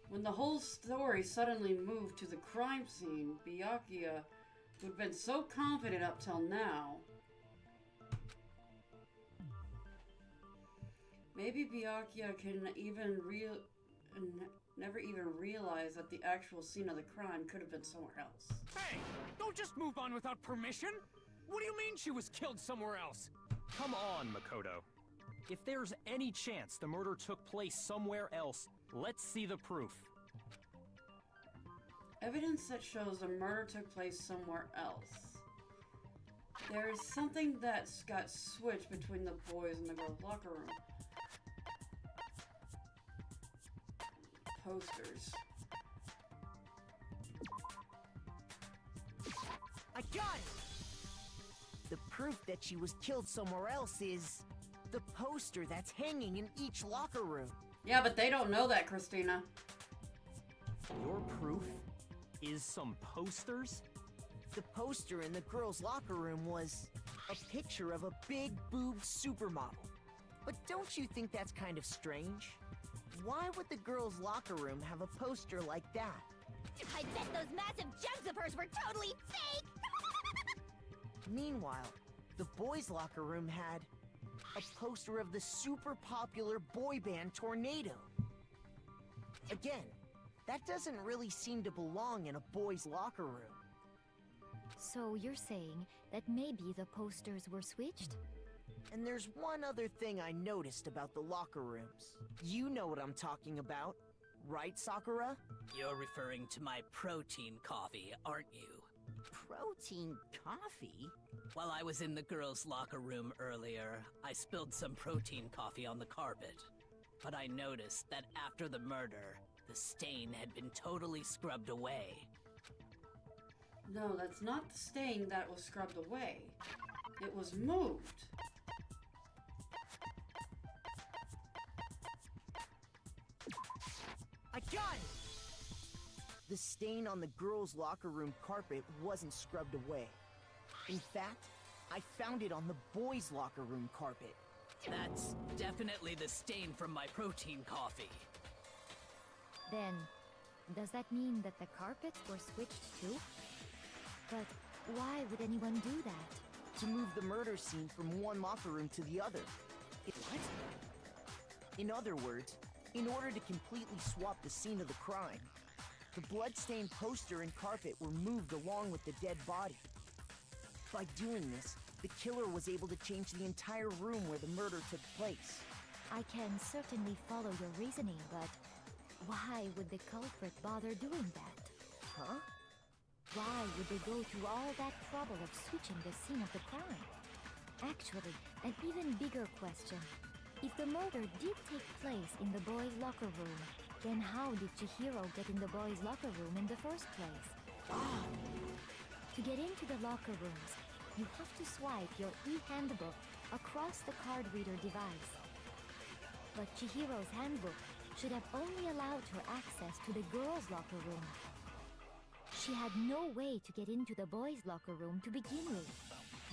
When the whole story suddenly moved to the crime scene, Byakuya, who'd been so confident up till now... Maybe Byakuya can never even realize that the actual scene of the crime could have been somewhere else. Hey! Don't just move on without permission! What do you mean she was killed somewhere else? Come on, Makoto. If there's any chance the murder took place somewhere else, let's see the proof. Evidence that shows the murder took place somewhere else. There is something that's got switched between the boys and the girls' locker room. Posters. I got it! The proof that she was killed somewhere else is the poster that's hanging in each locker room. Yeah, but they don't know that, Christina. Your proof is some posters? The poster in the girls' locker room was a picture of a big boobed supermodel. But don't you think that's kind of strange? Why would the girls' locker room have a poster like that? I bet those massive jugs of hers were totally fake! Meanwhile, the boys' locker room had a poster of the super popular boy band Tornado. Again, that doesn't really seem to belong in a boys' locker room. So you're saying that maybe the posters were switched? And there's one other thing I noticed about the locker rooms. You know what I'm talking about, right, Sakura? You're referring to my protein coffee, aren't you? Protein coffee? While I was in the girls' locker room earlier, I spilled some protein coffee on the carpet. But I noticed that after the murder, the stain had been totally scrubbed away. No, that's not the stain that was scrubbed away. It was moved. I got it! The stain on the girls' locker room carpet wasn't scrubbed away. In fact, I found it on the boys' locker room carpet. That's definitely the stain from my protein coffee. Then, does that mean that the carpets were switched too? But why would anyone do that? To move the murder scene from one locker room to the other. What? In other words, in order to completely swap the scene of the crime, the bloodstained poster and carpet were moved along with the dead body. By doing this, the killer was able to change the entire room where the murder took place. I can certainly follow your reasoning, but why would the culprit bother doing that? Huh? Why would they go through all that trouble of switching the scene of the crime? Actually, an even bigger question. If the murder did take place in the boys' locker room, then how did Chihiro get in the boys' locker room in the first place? To get into the locker rooms, you have to swipe your e-handbook across the card reader device. But Chihiro's handbook should have only allowed her access to the girls' locker room. She had no way to get into the boys' locker room to begin with.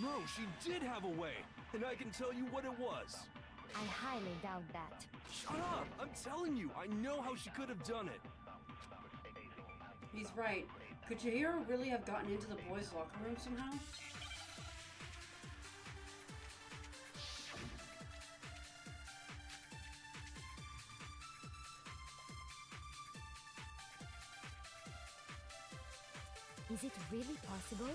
No, she did have a way, and I can tell you what it was. I highly doubt that. Shut up! I'm telling you, I know how she could have done it. He's right. Could Chihiro really have gotten into the boys' locker room somehow? Is it really possible?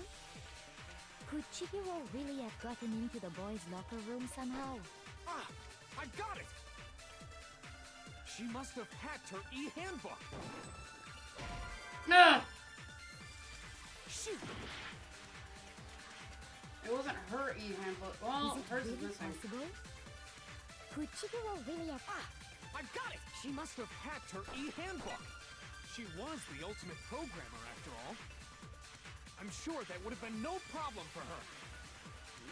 Could Chihiro really have gotten into the boys' locker room somehow? Ah! I got it! She must have hacked her e-handbook! Ah! Shoot! It wasn't her e-handbook. Well, is it hers really is missing. possible? Could Chihiro really have... I got it! She must have hacked her e-handbook! She was the ultimate programmer, after all. I'm sure that would have been no problem for her.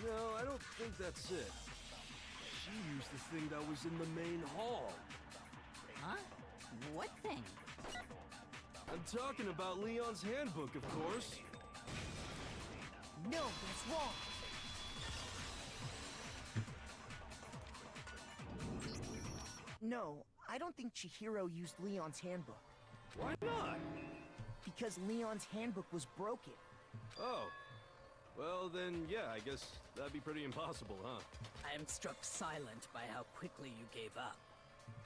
No, I don't think that's it. She used the thing that was in the main hall. Huh? What thing? I'm talking about Leon's handbook, of course. No, that's wrong. No, I don't think Chihiro used Leon's handbook. Why not? Because Leon's handbook was broken. Oh. Well, then, yeah, I guess that'd be pretty impossible, huh? I am struck silent by how quickly you gave up.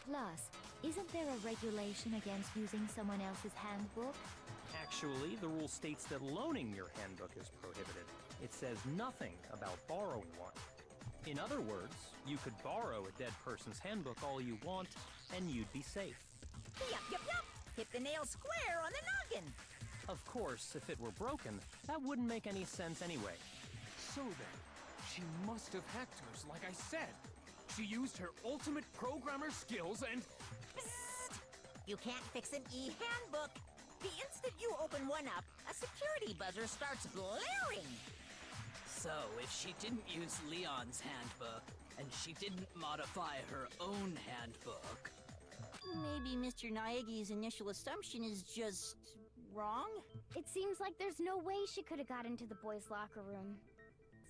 Plus, isn't there a regulation against using someone else's handbook? Actually, the rule states that loaning your handbook is prohibited. It says nothing about borrowing one. In other words, you could borrow a dead person's handbook all you want, and you'd be safe. Yup, yup, yup! Hit the nail square on the noggin! Of course, if it were broken, that wouldn't make any sense anyway. So then, she must have hacked hers, like I said. She used her ultimate programmer skills and... Psst! You can't fix an e-handbook! The instant you open one up, a security buzzer starts blaring! So, if she didn't use Leon's handbook, and she didn't modify her own handbook... Maybe Mr. Naegi's initial assumption is just... wrong? It seems like there's no way she could have got into the boys' locker room.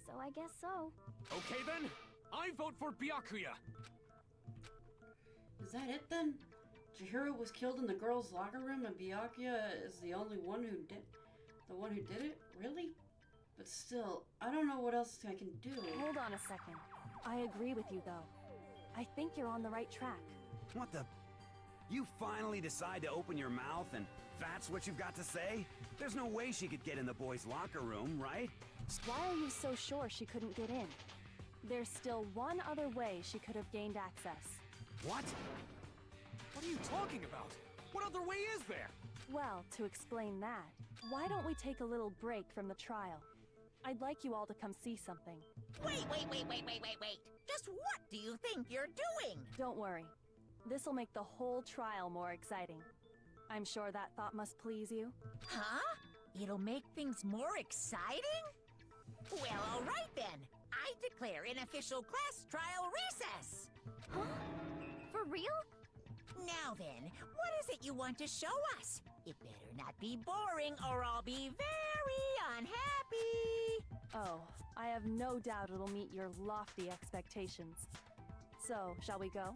So I guess so. Okay then, I vote for Byakuya! Is that it then? Chihiro was killed in the girls' locker room and Byakuya is the only one who did... the one who did it? Really? But still, I don't know what else I can do. Hold on a second. I agree with you, though. I think you're on the right track. What the... You finally decide to open your mouth and That's what you've got to say? There's no way she could get in the boys' locker room, right? Why are you so sure she couldn't get in? There's still one other way she could have gained access. What? What are you talking about? What other way is there? Well, to explain that, why don't we take a little break from the trial? I'd like you all to come see something. Wait. Just what do you think you're doing? Don't worry. This'll make the whole trial more exciting. I'm sure that thought must please you. Huh? It'll make things more exciting? Well, all right then. I declare an official class trial recess. Huh? For real? Now then, what is it you want to show us? It better not be boring or I'll be very unhappy. Oh, I have no doubt it'll meet your lofty expectations. So, shall we go?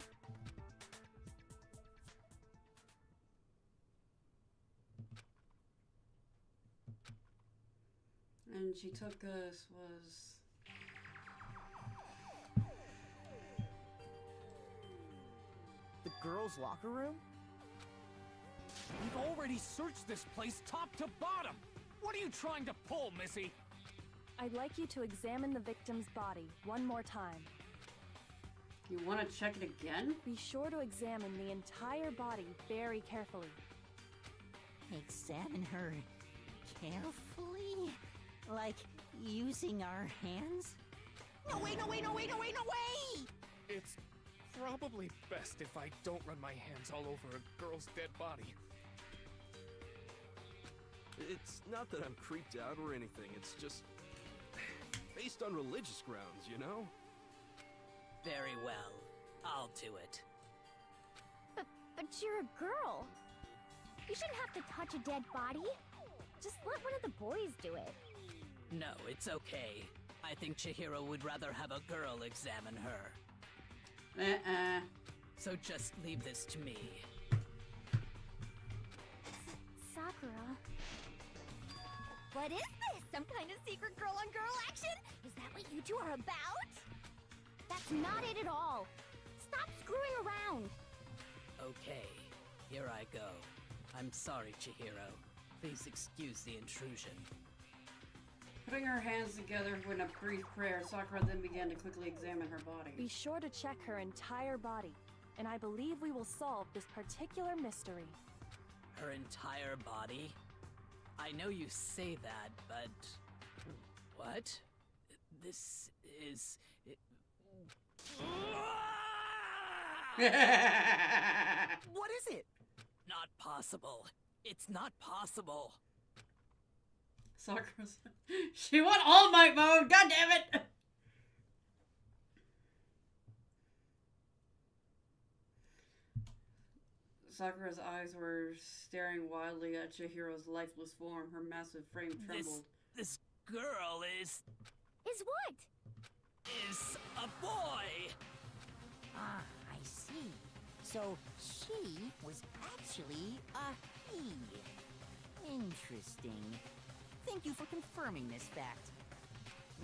And she took us was... The girls' locker room? We've already searched this place top to bottom! What are you trying to pull, Missy? I'd like you to examine the victim's body one more time. You want to check it again? Be sure to examine the entire body very carefully. Examine her carefully? Like using our hands? No way! It's probably best if I don't run my hands all over a girl's dead body. It's not that I'm creeped out or anything, it's just based on religious grounds, you know? Very well. I'll do it. But you're a girl. You shouldn't have to touch a dead body. Just let one of the boys do it. No, it's okay. I think Chihiro would rather have a girl examine her. So just leave this to me. Sakura. What is this? Some kind of secret girl-on-girl action? Is that what you two are about? That's not it at all. Stop screwing around. Okay, here I go. I'm sorry, Chihiro. Please excuse the intrusion. Putting her hands together in a brief prayer, Sakura then began to quickly examine her body. Be sure to check her entire body, and I believe we will solve this particular mystery. Her entire body? I know you say that, but... What? This is... What is it? Not possible. It's not possible. Sakura's... She went All Might mode! God damn it! Sakura's eyes were staring wildly at Chihiro's lifeless form. Her massive frame trembled. This girl is what? Is a boy! Ah, I see. So she was actually a he. Interesting. Thank you for confirming this fact.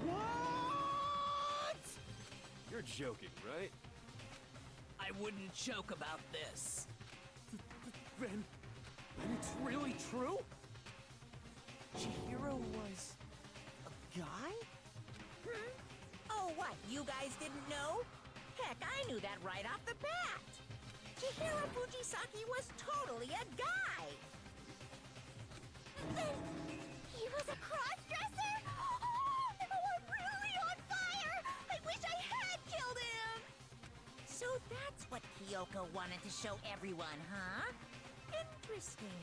What? You're joking, right? I wouldn't joke about this. Then it's really true? Chihiro was a guy? Oh, what? You guys didn't know? Heck, I knew that right off the bat. Chihiro Fujisaki was totally a guy. Then he was a cross-dresser? Oh, I'm really on fire! I wish I had killed him! So that's what Kyoko wanted to show everyone, huh? Interesting.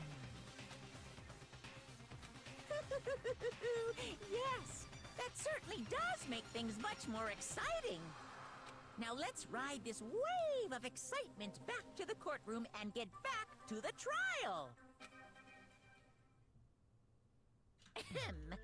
Yes, that certainly does make things much more exciting. Now let's ride this wave of excitement back to the courtroom and get back to the trial. Ahem.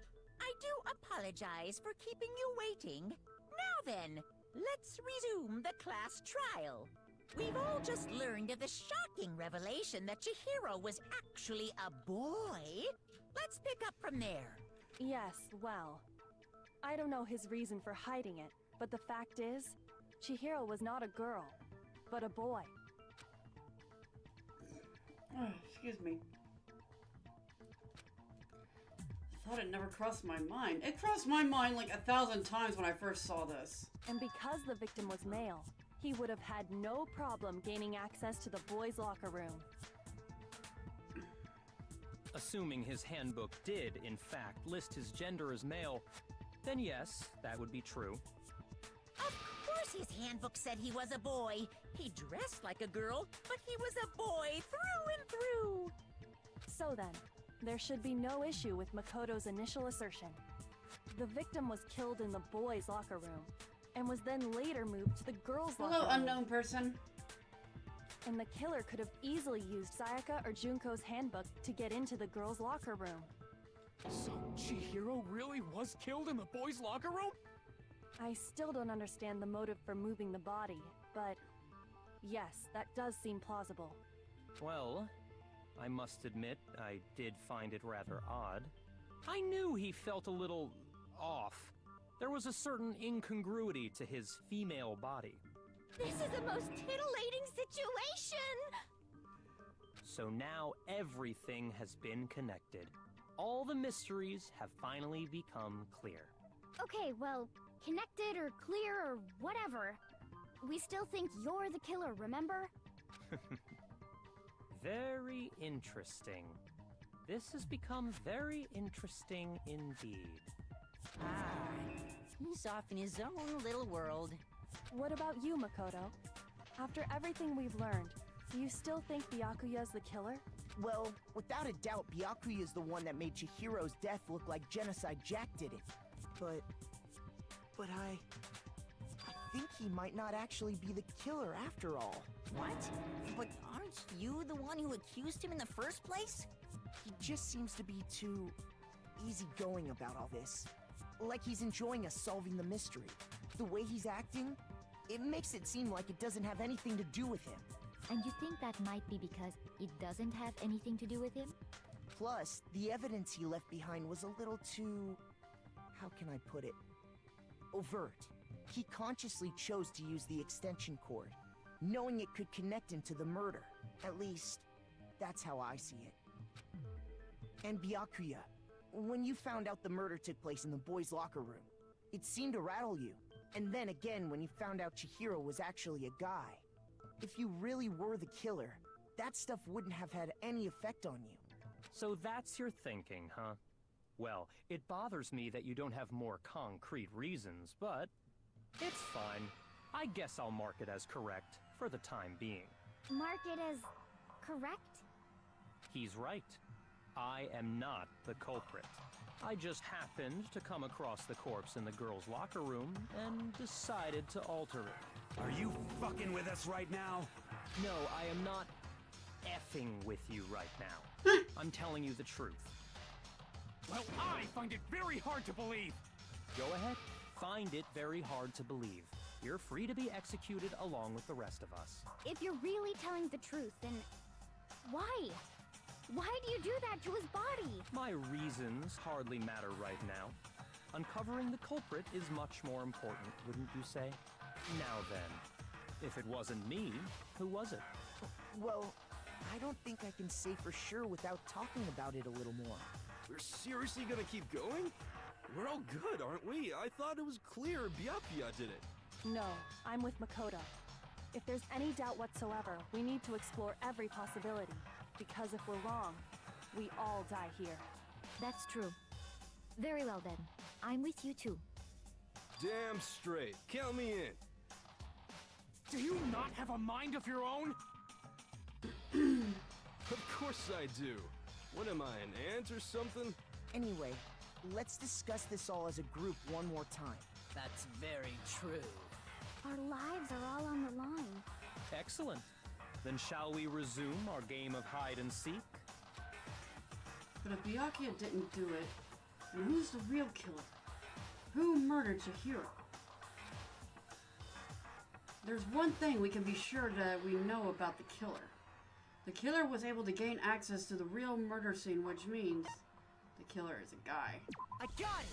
I do apologize for keeping you waiting. Now then, let's resume the class trial. We've all just learned of the shocking revelation that Chihiro was actually a boy. Let's pick up from there. Yes, well, I don't know his reason for hiding it, but the fact is, Chihiro was not a girl, but a boy. Excuse me. thought it never crossed my mind. It crossed my mind like 1,000 times when I first saw this. And because the victim was male, he would have had no problem gaining access to the boys' locker room. Assuming his handbook did, in fact, list his gender as male, then yes, that would be true. Of course his handbook said he was a boy. He dressed like a girl, but he was a boy through and through. So then, there should be no issue with Makoto's initial assertion. The victim was killed in the boys' locker room, and was then later moved to the girls' locker room. Hello, unknown person. And the killer could have easily used Sayaka or Junko's handbook to get into the girls' locker room. So, Chihiro really was killed in the boys' locker room? I still don't understand the motive for moving the body, but yes, that does seem plausible. Well, I must admit, I did find it rather odd. I knew he felt a little off. There was a certain incongruity to his female body. This is the most titillating situation! So now everything has been connected. All the mysteries have finally become clear. Okay, well, connected or clear or whatever. We still think you're the killer, remember? Very interesting. This has become very interesting indeed. He's off in his own little world. What about you, Makoto? After everything we've learned, do you still think Byakuya's the killer? Well, without a doubt, Byakuya is the one that made Chihiro's death look like Genocide Jack did it. But I think he might not actually be the killer after all. What? But aren't you the one who accused him in the first place? He just seems to be too easygoing about all this. Like he's enjoying us solving the mystery. The way he's acting, it makes it seem like it doesn't have anything to do with him. And you think that might be because it doesn't have anything to do with him? Plus, the evidence he left behind was a little too... how can I put it? Overt. He consciously chose to use the extension cord, knowing it could connect him to the murder. At least, that's how I see it. And Byakuya, when you found out the murder took place in the boys' locker room, it seemed to rattle you. And then again when you found out Chihiro was actually a guy. If you really were the killer, that stuff wouldn't have had any effect on you. So that's your thinking, huh? Well, it bothers me that you don't have more concrete reasons, but it's fine. I guess I'll mark it as correct for the time being. Mark it as correct? He's right. I am not the culprit. I just happened to come across the corpse in the girls' locker room and decided to alter it. Are you fucking with us right now? No, I am not effing with you right now. I'm telling you the truth. Well, I find it very hard to believe. Go ahead. Find it very hard to believe. You're free to be executed along with the rest of us. If you're really telling the truth, then why? Why do you do that to his body? My reasons hardly matter right now. Uncovering the culprit is much more important, wouldn't you say? Now then, if it wasn't me, who was it? Well, I don't think I can say for sure without talking about it a little more. We're seriously gonna keep going? We're all good, aren't we? I thought it was clear Byakuya did it. No, I'm with Makoto. If there's any doubt whatsoever, we need to explore every possibility. Because if we're wrong, we all die here. That's true. Very well then. I'm with you too. Damn straight. Count me in. Do you not have a mind of your own? Of course I do. What am I, an ant or something? Anyway, let's discuss this all as a group one more time. That's very true. Our lives are all on the line. Excellent. Then shall we resume our game of hide and seek? But if Byakuya didn't do it, then who's the real killer? Who murdered Chihiro? There's one thing we can be sure that we know about the killer. The killer was able to gain access to the real murder scene, which means the killer is a guy. I got it!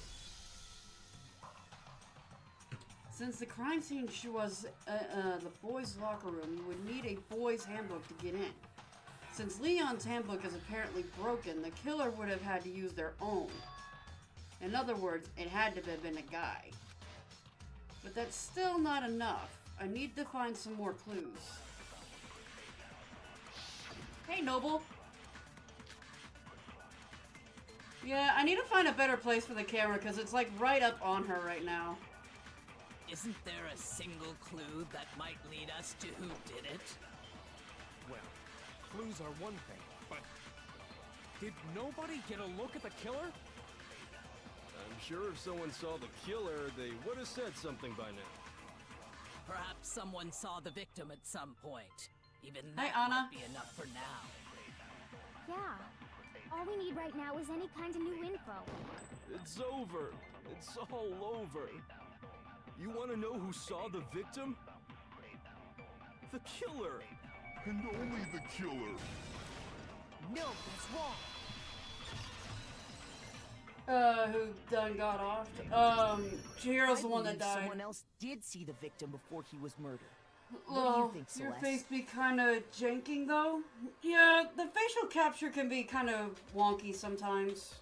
Since the crime scene was the boys' locker room, you would need a boys' handbook to get in. Since Leon's handbook is apparently broken, the killer would have had to use their own. In other words, it had to have been a guy. But that's still not enough. I need to find some more clues. Hey, Noble. Yeah, I need to find a better place for the camera because it's like right up on her right now. Isn't there a single clue that might lead us to who did it? Well, clues are one thing, but did nobody get a look at the killer? I'm sure if someone saw the killer, they would have said something by now. Perhaps someone saw the victim at some point. Even Hi, that Anna. might be enough for now. Yeah. All we need right now is any kind of new info. It's over. It's all over. You want to know who saw the victim? The killer. And only the killer. No, that's wrong. Who done got off? Chihiro's the one that died. Someone else did see the victim before he was murdered. What do Well, you think, your Celeste? face be kind of janking though. Yeah, the facial capture can be kind of wonky sometimes.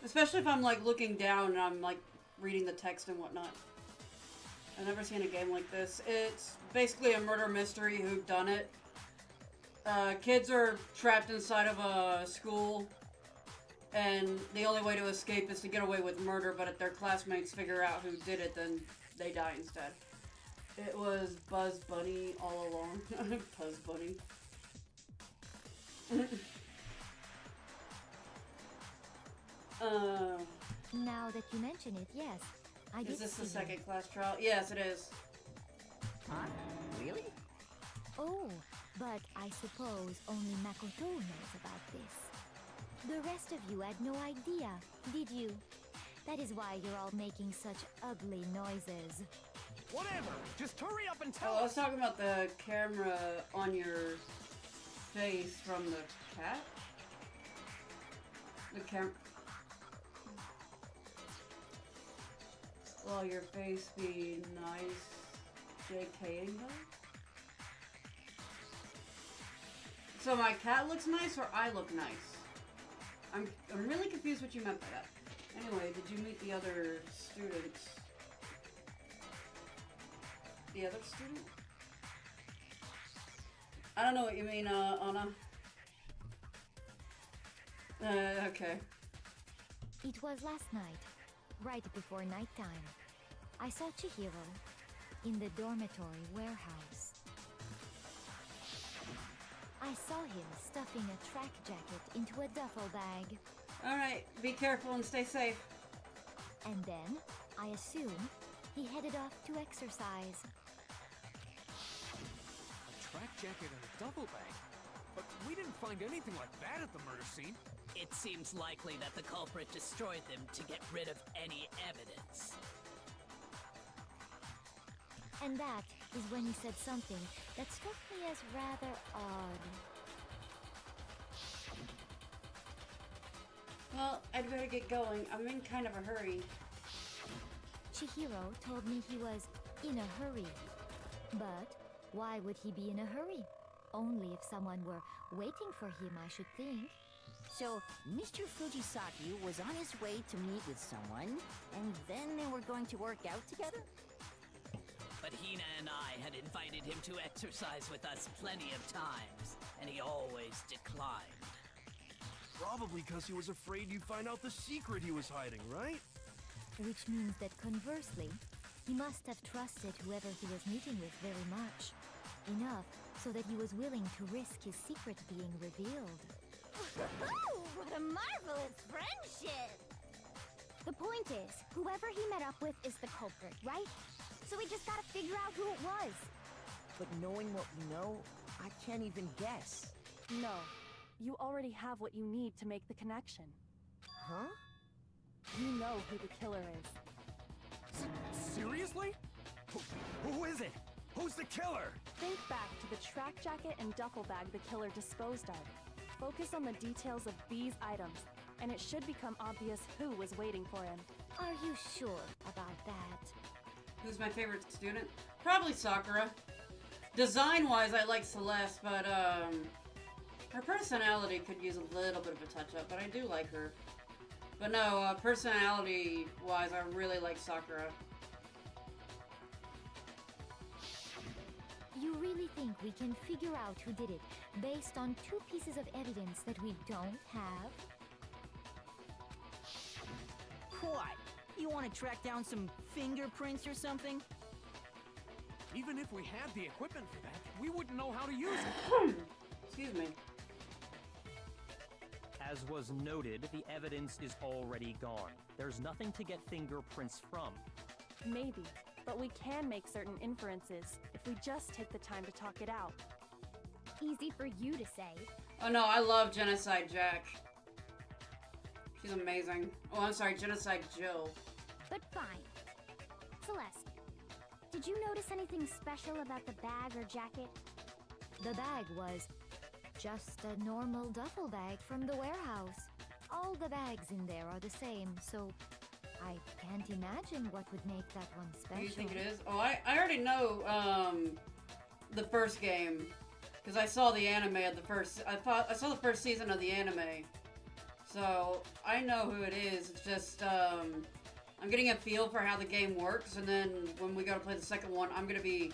Especially if I'm like looking down and I'm like reading the text and whatnot. I've never seen a game like this. It's basically a murder mystery whodunit. Kids are trapped inside of a school, and the only way to escape is to get away with murder, but if their classmates figure out who did it, then they die instead. It was Buzz Bunny all along. Buzz Bunny. Now that you mention it, yes. I did Is this the see second class trial? Yes, it is. Huh? Really? Oh, but I suppose only Makoto knows about this. The rest of you had no idea, did you? That is why you're all making such ugly noises. Whatever! Just hurry up and tell Oh, I was us! talking about the camera on your face from the cat. The cam. Well, your face be nice, JKing though. So my cat looks nice, or I look nice? I'm really confused what you meant by that. Anyway, did you meet the other students? The other student? I don't know what you mean, Anna. Okay. It was last night, right before nighttime. I saw Chihiro in the dormitory warehouse. I saw him stuffing a track jacket into a duffel bag. Alright, be careful and stay safe. And then, I assume, he headed off to exercise. A track jacket and a duffel bag? But we didn't find anything like that at the murder scene. It seems likely that the culprit destroyed them to get rid of any evidence. And that is when he said something that struck me as rather odd. Well, I'd better get going. I'm in kind of a hurry. Chihiro told me he was in a hurry. But why would he be in a hurry? Only if someone were waiting for him, I should think. So, Mr. Fujisaki was on his way to meet with someone, and then they were going to work out together? But Hina and I had invited him to exercise with us plenty of times, and he always declined. Probably because he was afraid you'd find out the secret he was hiding, right? Which means that conversely, he must have trusted whoever he was meeting with very much. Enough so that he was willing to risk his secret being revealed. What a marvelous friendship! The point is, whoever he met up with is the culprit, right? So we just gotta figure out who it was. But knowing what we know, I can't even guess. No. You already have what you need to make the connection. Huh? You know who the killer is. Seriously? Who is it? Who's the killer? Think back to the track jacket and duffel bag the killer disposed of. Focus on the details of these items, and it should become obvious who was waiting for him. Are you sure about that? Who's my favorite student? Probably Sakura. Design-wise, I like Celeste, but, her personality could use a little bit of a touch-up, but I do like her. But no, personality-wise, I really like Sakura. You really think we can figure out who did it based on 2 pieces of evidence that we don't have? What? You want to track down some fingerprints or something? Even if we had the equipment for that, we wouldn't know how to use it. Excuse me. As was noted, the evidence is already gone. There's nothing to get fingerprints from. Maybe, but we can make certain inferences if we just take the time to talk it out. Easy for you to say. Oh no, I love Genocide Jack. She's amazing. Oh, I'm sorry, Genocide Jill. But fine. Celeste, did you notice anything special about the bag or jacket? The bag was just a normal duffel bag from the warehouse. All the bags in there are the same, so I can't imagine what would make that one special. Do you think it is? Oh, I already know the first game because I saw the anime of the first. I saw the first season of the anime, so I know who it is. It's just I'm getting a feel for how the game works, and then when we go to play the second one, I'm gonna be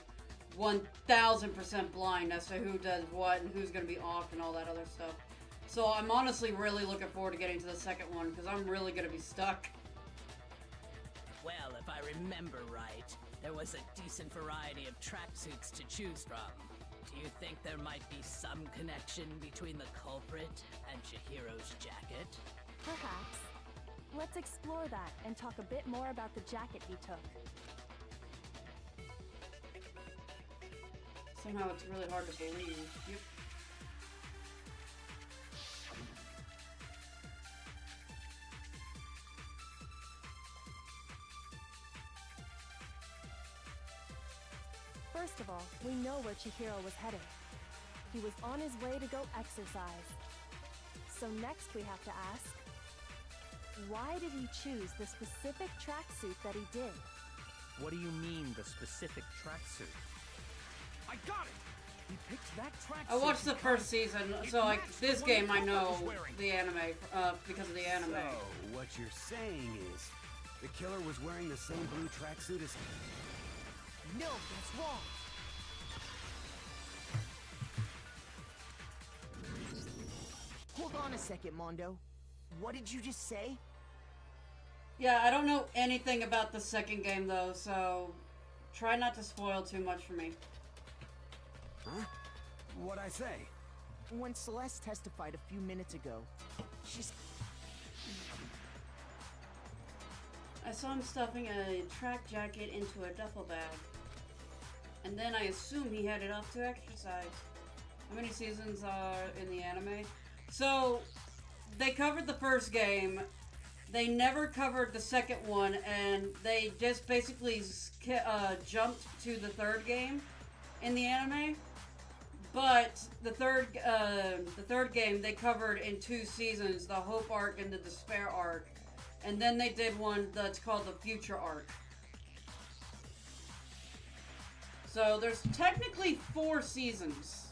1000% blind as to who does what and who's gonna be off and all that other stuff. So I'm honestly really looking forward to getting to the second one because I'm really gonna be stuck. Well, if I remember right, there was a decent variety of tracksuits to choose from. Do you think there might be some connection between the culprit and Chihiro's jacket? Perhaps. Let's explore that and talk a bit more about the jacket he took. Somehow it's really hard to believe. Yep. First of all, we know where Chihiro was headed. He was on his way to go exercise. So next we have to ask, why did he choose the specific tracksuit that he did? What do you mean, the specific tracksuit? I got it! He picked that tracksuit. I watched the first season, so like this game I know the anime because of the anime. So, what you're saying is, the killer was wearing the same blue tracksuit as... No, that's wrong. Hold on a second, Mondo. What did you just say? Yeah, I don't know anything about the second game though, so try not to spoil too much for me. Huh? What'd I say? When Celeste testified a few minutes ago, she's... I saw him stuffing a track jacket into a duffel bag. And then I assume he headed off to exercise. How many seasons are in the anime? So, they covered the first game. They never covered the second one, and they just basically jumped to the third game in the anime. But the third game they covered in 2 seasons, the Hope arc and the Despair arc. And then they did one that's called the Future arc. So there's technically 4 seasons.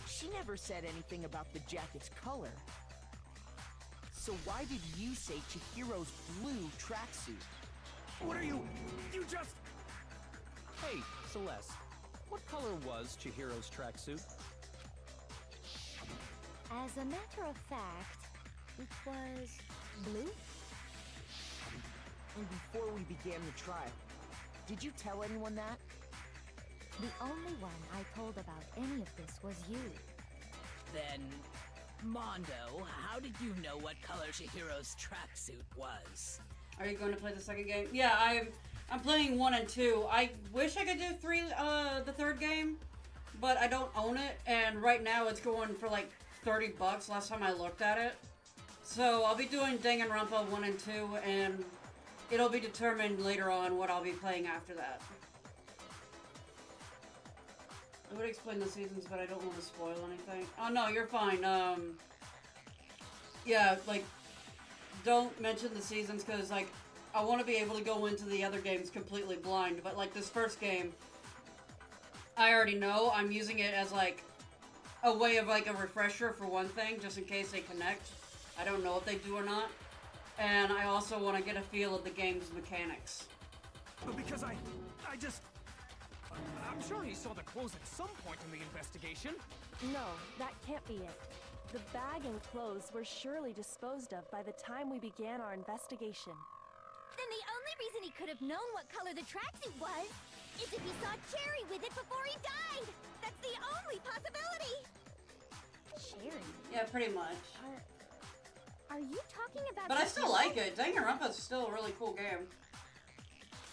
She never said anything about the jacket's color. So why did you say Chihiro's blue tracksuit? What are you... You just... Hey, Celeste, what color was Chihiro's tracksuit? As a matter of fact, it was blue. And before we began the trial, did you tell anyone that? The only one I told about any of this was you. Then, Mondo, how did you know what color Chihiro's tracksuit was? Are you going to play the second game? Yeah, I'm playing 1 and 2. I wish I could do 3, the third game, but I don't own it, and right now it's going for like $30 last time I looked at it. So I'll be doing Danganrompa 1 and 2, and it'll be determined later on what I'll be playing after that. I would explain the seasons, but I don't want to spoil anything. Oh no, you're fine. Yeah, like, don't mention the seasons, because, like, I want to be able to go into the other games completely blind, but, like, this first game, I already know. I'm using it as, like, a way of like a refresher for one thing, just in case they connect. I don't know if they do or not. And I also want to get a feel of the game's mechanics. Because I'm sure he saw the clothes at some point in the investigation. No, that can't be it. The bag and clothes were surely disposed of by the time we began our investigation. Then the only reason he could have known what color the tracksuit was is if he saw Cherry with it before he died! That's the only possibility! Cherry? Yeah, pretty much. Are you talking about... But I still like it. Danganronpa is still a really cool game.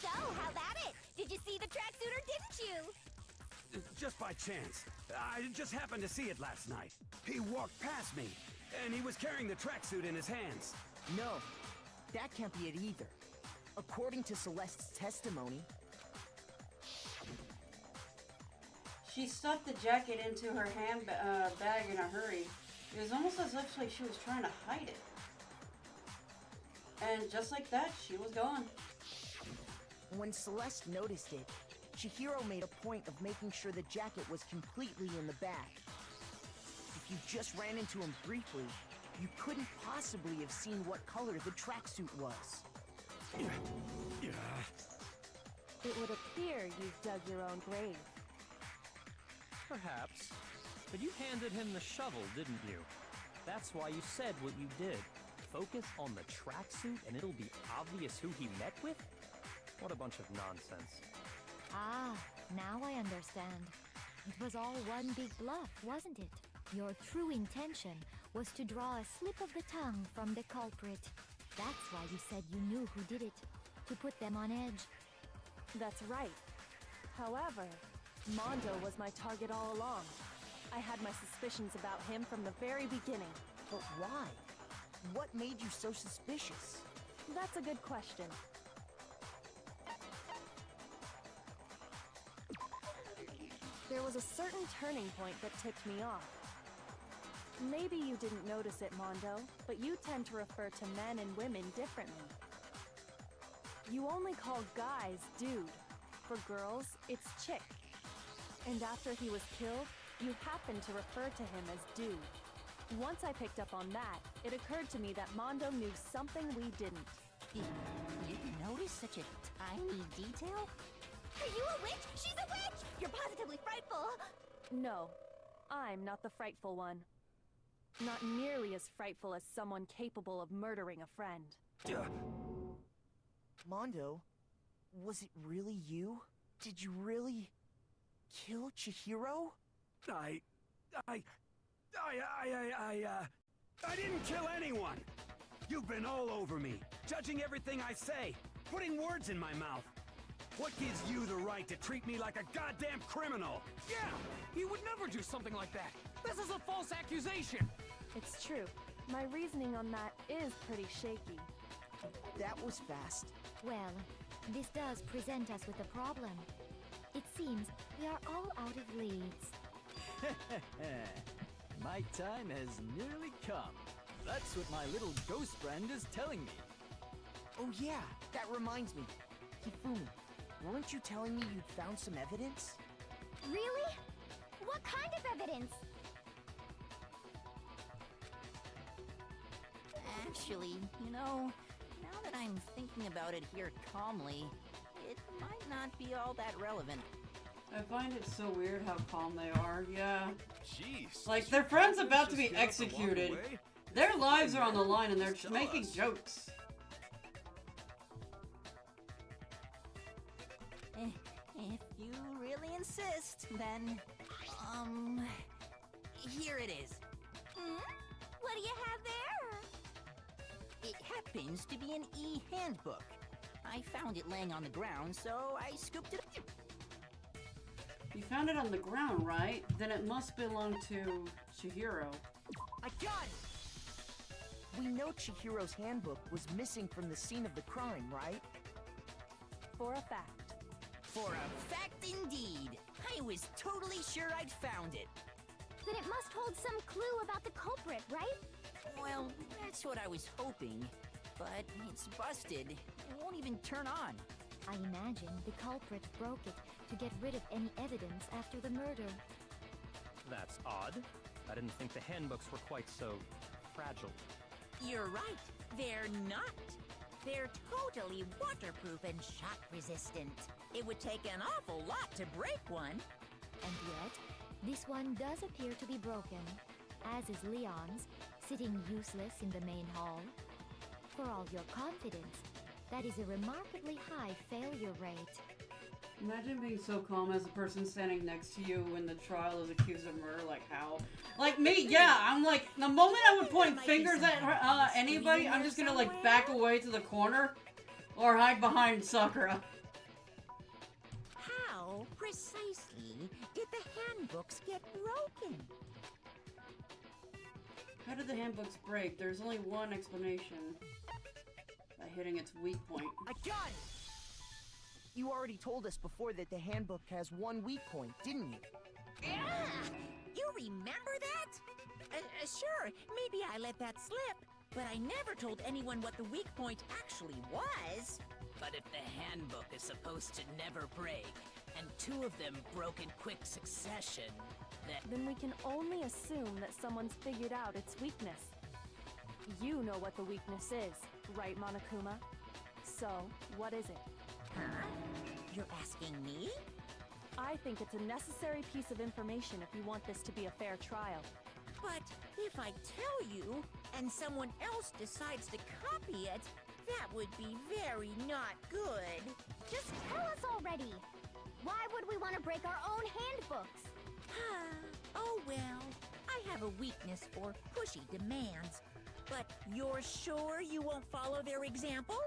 So, how about it? Did you see the tracksuit or didn't you? Just by chance. I just happened to see it last night. He walked past me, and he was carrying the tracksuit in his hands. No, that can't be it either. According to Celeste's testimony, she stuffed the jacket into her bag in a hurry. It was almost as if she was trying to hide it. And just like that, she was gone. when Celeste noticed it, Chihiro made a point of making sure the jacket was completely in the bag. If you just ran into him briefly, you couldn't possibly have seen what color the tracksuit was. It would appear you've dug your own grave. Perhaps. But you handed him the shovel, didn't you? That's why you said what you did. Focus on the tracksuit and it'll be obvious who he met with? What a bunch of nonsense. Ah, now I understand. It was all one big bluff, wasn't it? Your true intention was to draw a slip of the tongue from the culprit. That's why you said you knew who did it, to put them on edge. That's right. However, Mondo was my target all along. I had my suspicions about him from the very beginning. But why? What made you so suspicious? That's a good question. There was a certain turning point that tipped me off. Maybe you didn't notice it, Mondo, but you tend to refer to men and women differently. You only call guys dude. For girls, it's chick. And after he was killed, you happened to refer to him as dude. Once I picked up on that, it occurred to me that Mondo knew something we didn't. You notice such a tiny detail? Are you a witch? She's a witch! You're positively frightful! No, I'm not the frightful one. Not nearly as frightful as someone capable of murdering a friend. Mondo, was it really you? Did you really kill Chihiro? I didn't kill anyone! You've been all over me, judging everything I say, putting words in my mouth. What gives you the right to treat me like a goddamn criminal? Yeah! He would never do something like that! This is a false accusation! It's true. My reasoning on that is pretty shaky. That was fast. Well, this does present us with a problem. It seems we are all out of leads. My time has nearly come. That's what my little ghost friend is telling me. Oh yeah, that reminds me. Hifumi, weren't you telling me you'd found some evidence? Really? What kind of evidence? Actually, you know, now that I'm thinking about it here calmly, it might not be all that relevant. I find it so weird how calm they are, yeah. Jeez. Like, their friend's about to be executed. Their lives are on the line and they're just making jokes. If you really insist, then, here it is. What do you have there? It happens to be an e-handbook. I found it laying on the ground, so I scooped it up. You found it on the ground, right? Then it must belong to Chihiro. I got it! We know Chihiro's handbook was missing from the scene of the crime, right? For a fact. For a fact indeed. I was totally sure I'd found it. Then it must hold some clue about the culprit, right? Well, that's what I was hoping. But it's busted. It won't even turn on. I imagine the culprit broke it to get rid of any evidence after the murder. That's odd. I didn't think the handbooks were quite so fragile. You're right. They're not. They're totally waterproof and shock resistant. It would take an awful lot to break one. And yet, this one does appear to be broken, as is Leon's, sitting useless in the main hall. For all your confidence, that is a remarkably high failure rate. Imagine being so calm as the person standing next to you when the trial is accused of murder. Like how? Like me, yeah. I'm like, the moment I would point fingers at her, anybody, I'm just gonna like back away to the corner or hide behind Sakura. How precisely did the handbooks get broken? How did the handbooks break? There's only one explanation. By hitting its weak point. I got it! You already told us before that the handbook has one weak point, didn't you? Yeah! You remember that? Sure, maybe I let that slip, but I never told anyone what the weak point actually was. But if the handbook is supposed to never break, and two of them broke in quick succession, then we can only assume that someone's figured out its weakness. You know what the weakness is, right, Monokuma? So, what is it? Huh? You're asking me? I think it's a necessary piece of information if you want this to be a fair trial. But if I tell you, and someone else decides to copy it, that would be very not good. Just tell us already! Why would we want to break our own handbooks? Oh well, I have a weakness for pushy demands. But you're sure you won't follow their example?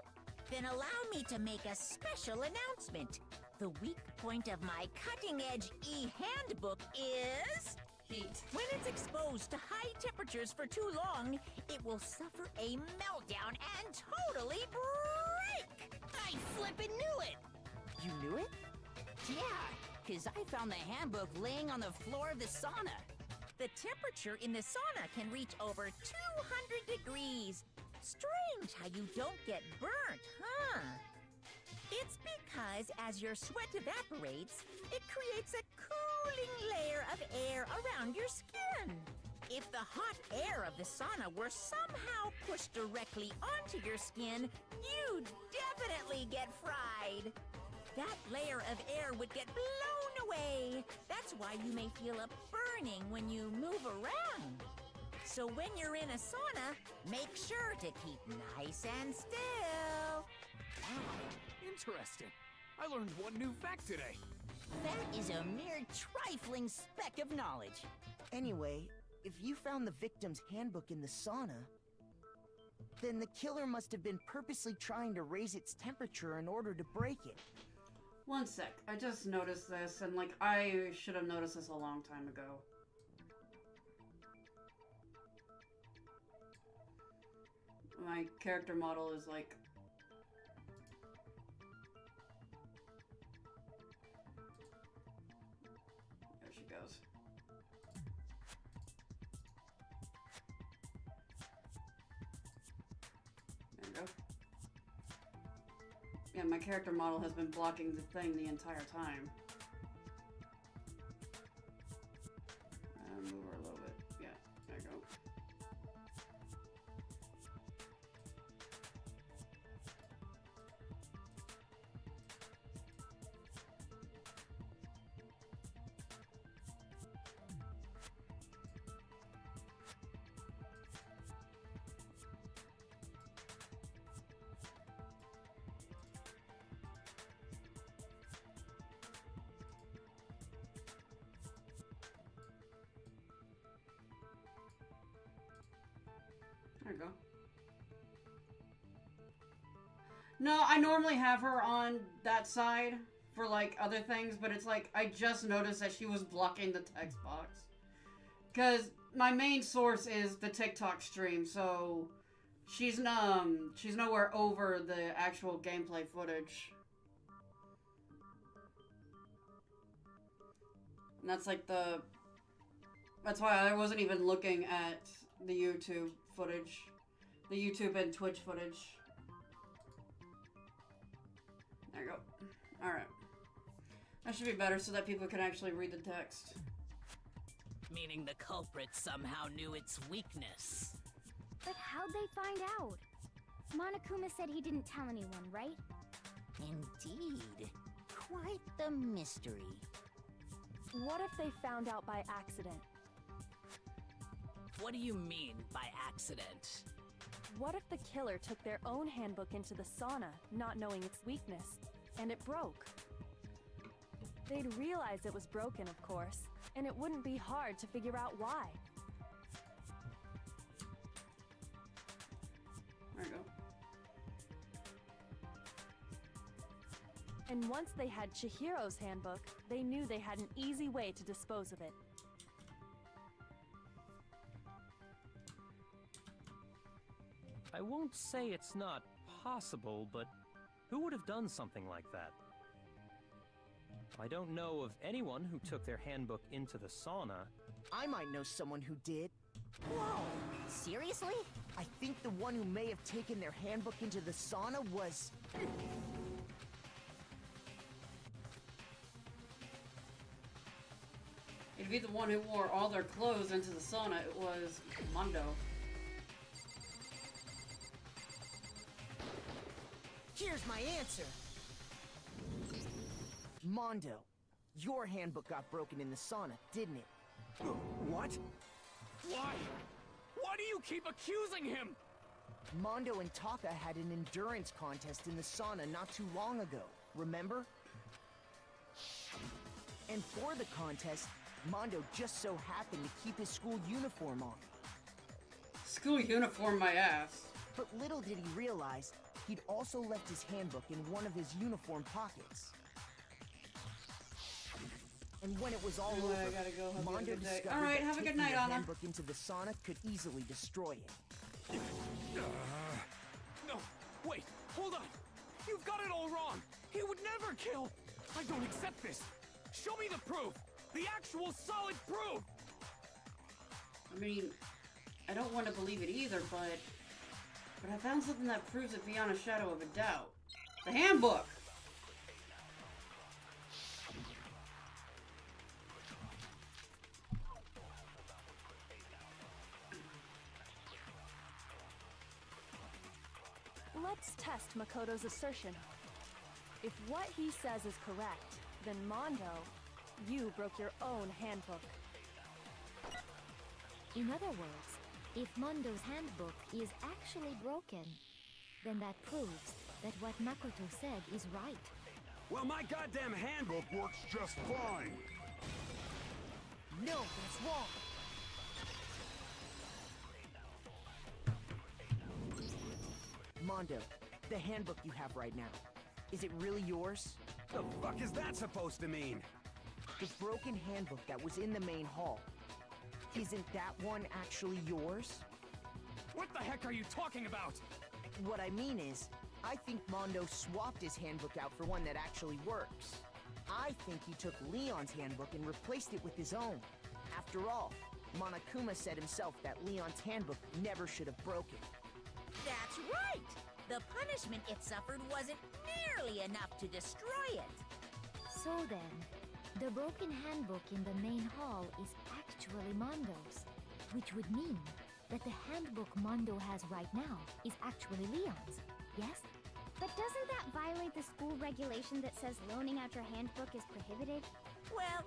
Then allow me to make a special announcement. The weak point of my cutting-edge e-handbook is... heat. When it's exposed to high temperatures for too long, it will suffer a meltdown and totally break! I flippin' knew it! You knew it? Yeah, because I found the handbook laying on the floor of the sauna. The temperature in the sauna can reach over 200 degrees. Strange how you don't get burnt, huh? It's because as your sweat evaporates, it creates a cooling layer of air around your skin. If the hot air of the sauna were somehow pushed directly onto your skin, you'd definitely get fried. That layer of air would get blown away. That's why you may feel a burning when you move around. So when you're in a sauna, make sure to keep nice and still. Interesting. I learned one new fact today. That is a mere trifling speck of knowledge. Anyway, if you found the victim's handbook in the sauna, then the killer must have been purposely trying to raise its temperature in order to break it. One sec, I just noticed this, and like, I should have noticed this a long time ago. My character model is like... There she goes. There we go. Yeah, my character model has been blocking the thing the entire time. Move her a little bit. Yeah, there you go. There you go. No, I normally have her on that side for like other things, but it's like I just noticed that she was blocking the text box. Cause my main source is the TikTok stream, so she's nowhere over the actual gameplay footage. And that's like that's why I wasn't even looking at the YouTube footage. The YouTube and Twitch footage. There you go. Alright. That should be better so that people can actually read the text. meaning the culprit somehow knew its weakness. But how'd they find out? Monokuma said he didn't tell anyone, right? Indeed. Quite the mystery. What if they found out by accident? What do you mean by accident? What if the killer took their own handbook into the sauna, not knowing its weakness, and it broke? They'd realize it was broken, of course, and it wouldn't be hard to figure out why. There you go. And once they had Chihiro's handbook, they knew they had an easy way to dispose of it. I won't say it's not possible, but who would have done something like that? I don't know of anyone who took their handbook into the sauna. I might know someone who did. Whoa! Seriously? I think the one who may have taken their handbook into the sauna was... It'd be the one who wore all their clothes into the sauna. It was Mondo. Here's my answer. Mondo, your handbook got broken in the sauna, didn't it? What? Why? Why do you keep accusing him? Mondo and Taka had an endurance contest in the sauna not too long ago, remember? And for the contest, Mondo just so happened to keep his school uniform on. School uniform, my ass. But little did he realize, he'd also left his handbook in one of his uniform pockets. And when it was all over, I gotta go. Hope you have a Mondo good day. discovered All right, that have a good taking night, the Anna. handbook into the sauna could easily destroy it. No, wait, hold on. You've got it all wrong. He would never kill. I don't accept this. Show me the proof. The actual solid proof. I mean, I don't want to believe it either, but I found something that proves it beyond a shadow of a doubt. The handbook! Let's test Makoto's assertion. If what he says is correct, then Mondo, you broke your own handbook. In other words, if Mondo's handbook is actually broken, then that proves that what Makoto said is right. Well, my goddamn handbook works just fine. No, that's wrong. Mondo, the handbook you have right now, is it really yours? The fuck is that supposed to mean? The broken handbook that was in the main hall. Isn't that one actually yours? What the heck are you talking about? What I mean is, I think Mondo swapped his handbook out for one that actually works. I think he took Leon's handbook and replaced it with his own. After all, Monokuma said himself that Leon's handbook never should have broken. That's right! The punishment it suffered wasn't nearly enough to destroy it. So then, the broken handbook in the main hall is actually Mondo's, which would mean that the handbook Mondo has right now is actually Leon's, yes? But doesn't that violate the school regulation that says loaning out your handbook is prohibited? Well,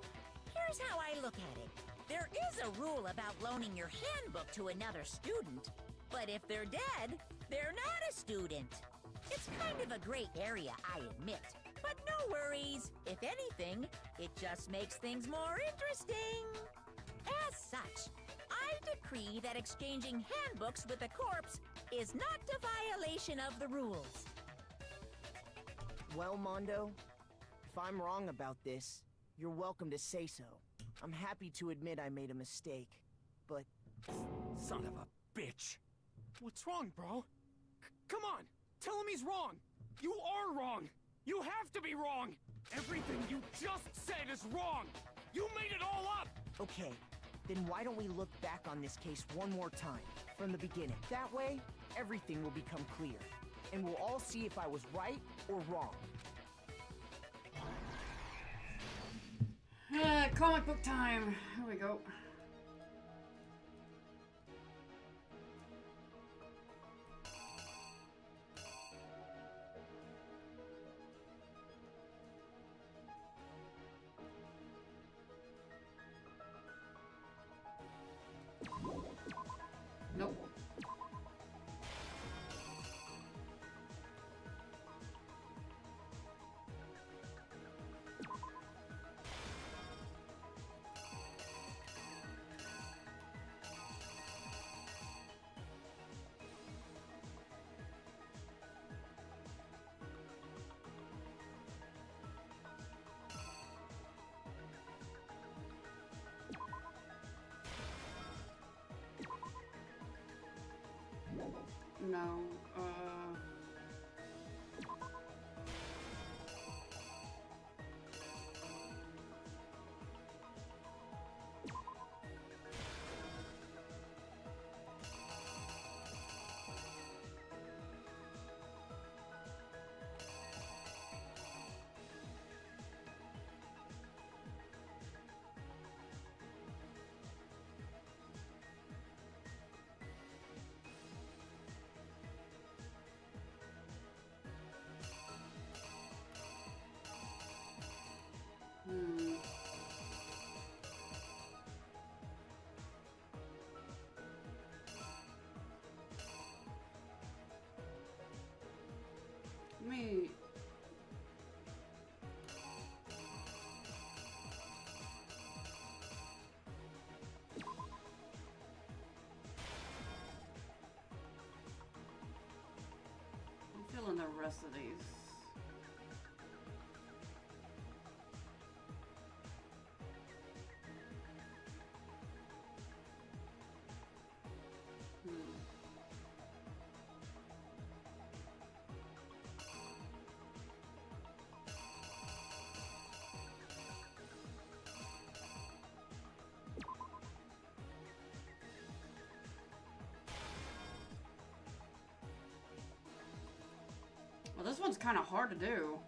here's how I look at it. There is a rule about loaning your handbook to another student, but if they're dead, they're not a student. It's kind of a gray area, I admit. But no worries. If anything, it just makes things more interesting. As such, I decree that exchanging handbooks with a corpse is not a violation of the rules. Well, Mondo, if I'm wrong about this, you're welcome to say so. I'm happy to admit I made a mistake, but... Son of a bitch. What's wrong, bro? Come on, tell him he's wrong. You are wrong. You have to be wrong. Everything you just said is wrong. You made it all up. Okay, then why don't we look back on this case one more time, from the beginning. That way, everything will become clear, and we'll all see if I was right or wrong. Comic book time. Here we go. No. Me. I'm feeling the rest of these. Well, this one's kind of hard to do.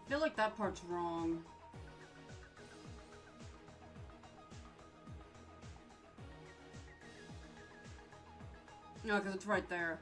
I feel like that part's wrong. No, because it's right there.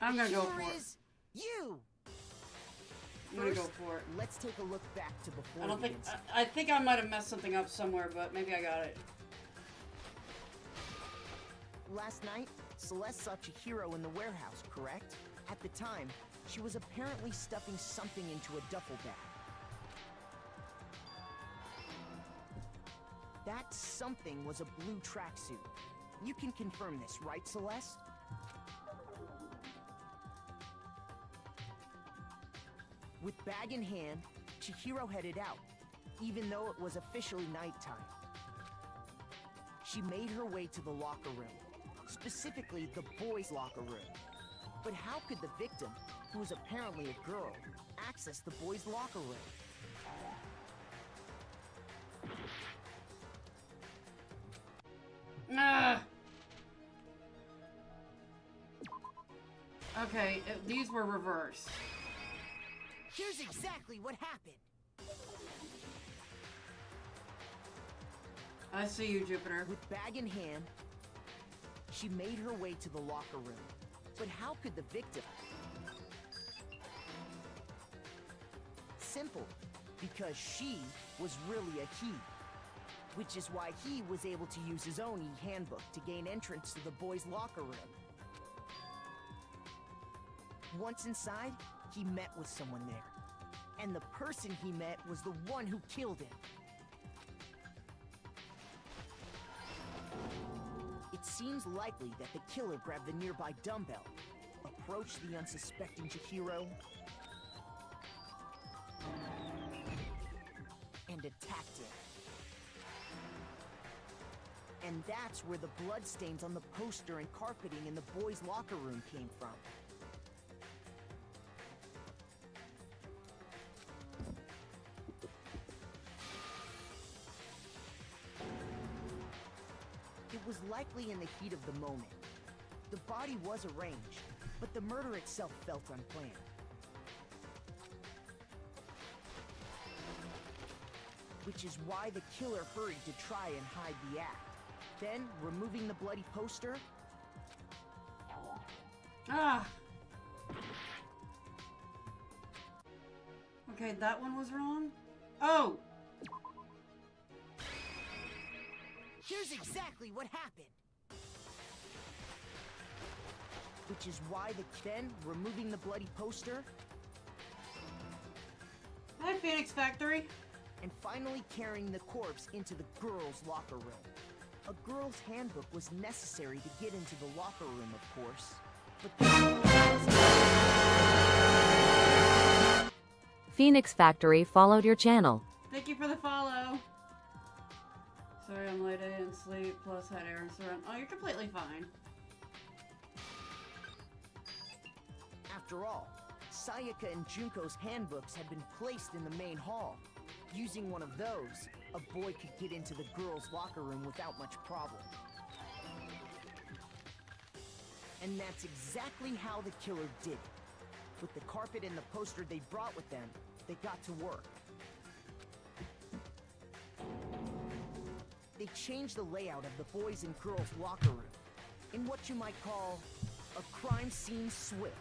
I'm gonna go Here for it. is you. I'm gonna go First, for it. let's take a look back to before I don't the think incident. I think I might have messed something up somewhere, but maybe I got it. Last night, Celeste saw Chihiro in the warehouse, correct? At the time, she was apparently stuffing something into a duffel bag. That something was a blue tracksuit. You can confirm this, right, Celeste? With bag in hand, Chihiro headed out, even though it was officially nighttime. She made her way to the locker room, specifically the boys' locker room. But how could the victim, who was apparently a girl, access the boys' locker room? Ah. Okay, these were reversed. Here's exactly what happened. I see you, Jupiter. With bag in hand, she made her way to the locker room. But how could the victim? Simple, because she was really a he. Which is why he was able to use his own e-handbook to gain entrance to the boys' locker room. Once inside, he met with someone there. And the person he met was the one who killed him. It seems likely that the killer grabbed the nearby dumbbell, approached the unsuspecting Chihiro, and attacked him. And that's where the bloodstains on the poster and carpeting in the boys' locker room came from. It was likely in the heat of the moment. The body was arranged, but the murder itself felt unplanned. Which is why the killer hurried to try and hide the act. Then, removing the bloody poster... Ah! Okay, that one was wrong? Oh! Here's exactly what happened! Which is why then, removing the bloody poster... Hi, Phoenix Factory! And finally carrying the corpse into the girls' locker room. A girl's handbook was necessary to get into the locker room, of course. But Phoenix Factory followed your channel. Thank you for the follow. Sorry I'm late, I didn't sleep, plus had errands to run. Oh, you're completely fine. After all, Sayaka and Junko's handbooks had been placed in the main hall. Using one of those, a boy could get into the girls' locker room without much problem. And that's exactly how the killer did it. With the carpet and the poster they brought with them, they got to work. They changed the layout of the boys' and girls' locker room in what you might call a crime scene switch.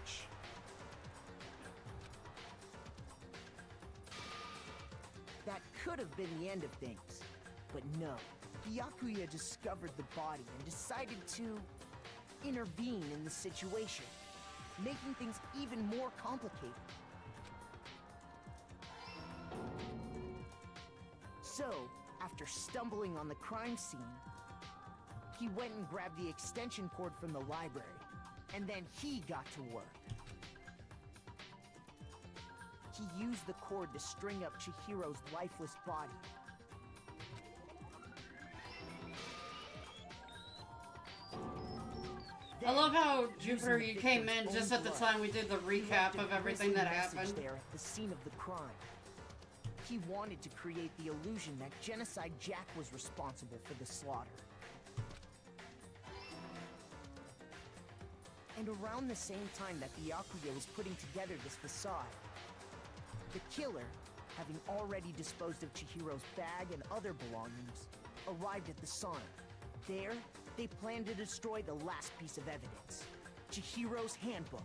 That could have been the end of things, but no. Byakuya discovered the body and decided to intervene in the situation, making things even more complicated. So, after stumbling on the crime scene, he went and grabbed the extension cord from the library, and then he got to work. He used the cord to string up Chihiro's lifeless body. I love how, Jupiter, you came in just at the time we did the recap of everything that happened. There at the scene of the crime. He wanted to create the illusion that Genocide Jack was responsible for the slaughter. And around the same time that Byakuya was putting together this facade, the killer, having already disposed of Chihiro's bag and other belongings, arrived at the sauna. There, they planned to destroy the last piece of evidence, Chihiro's handbook,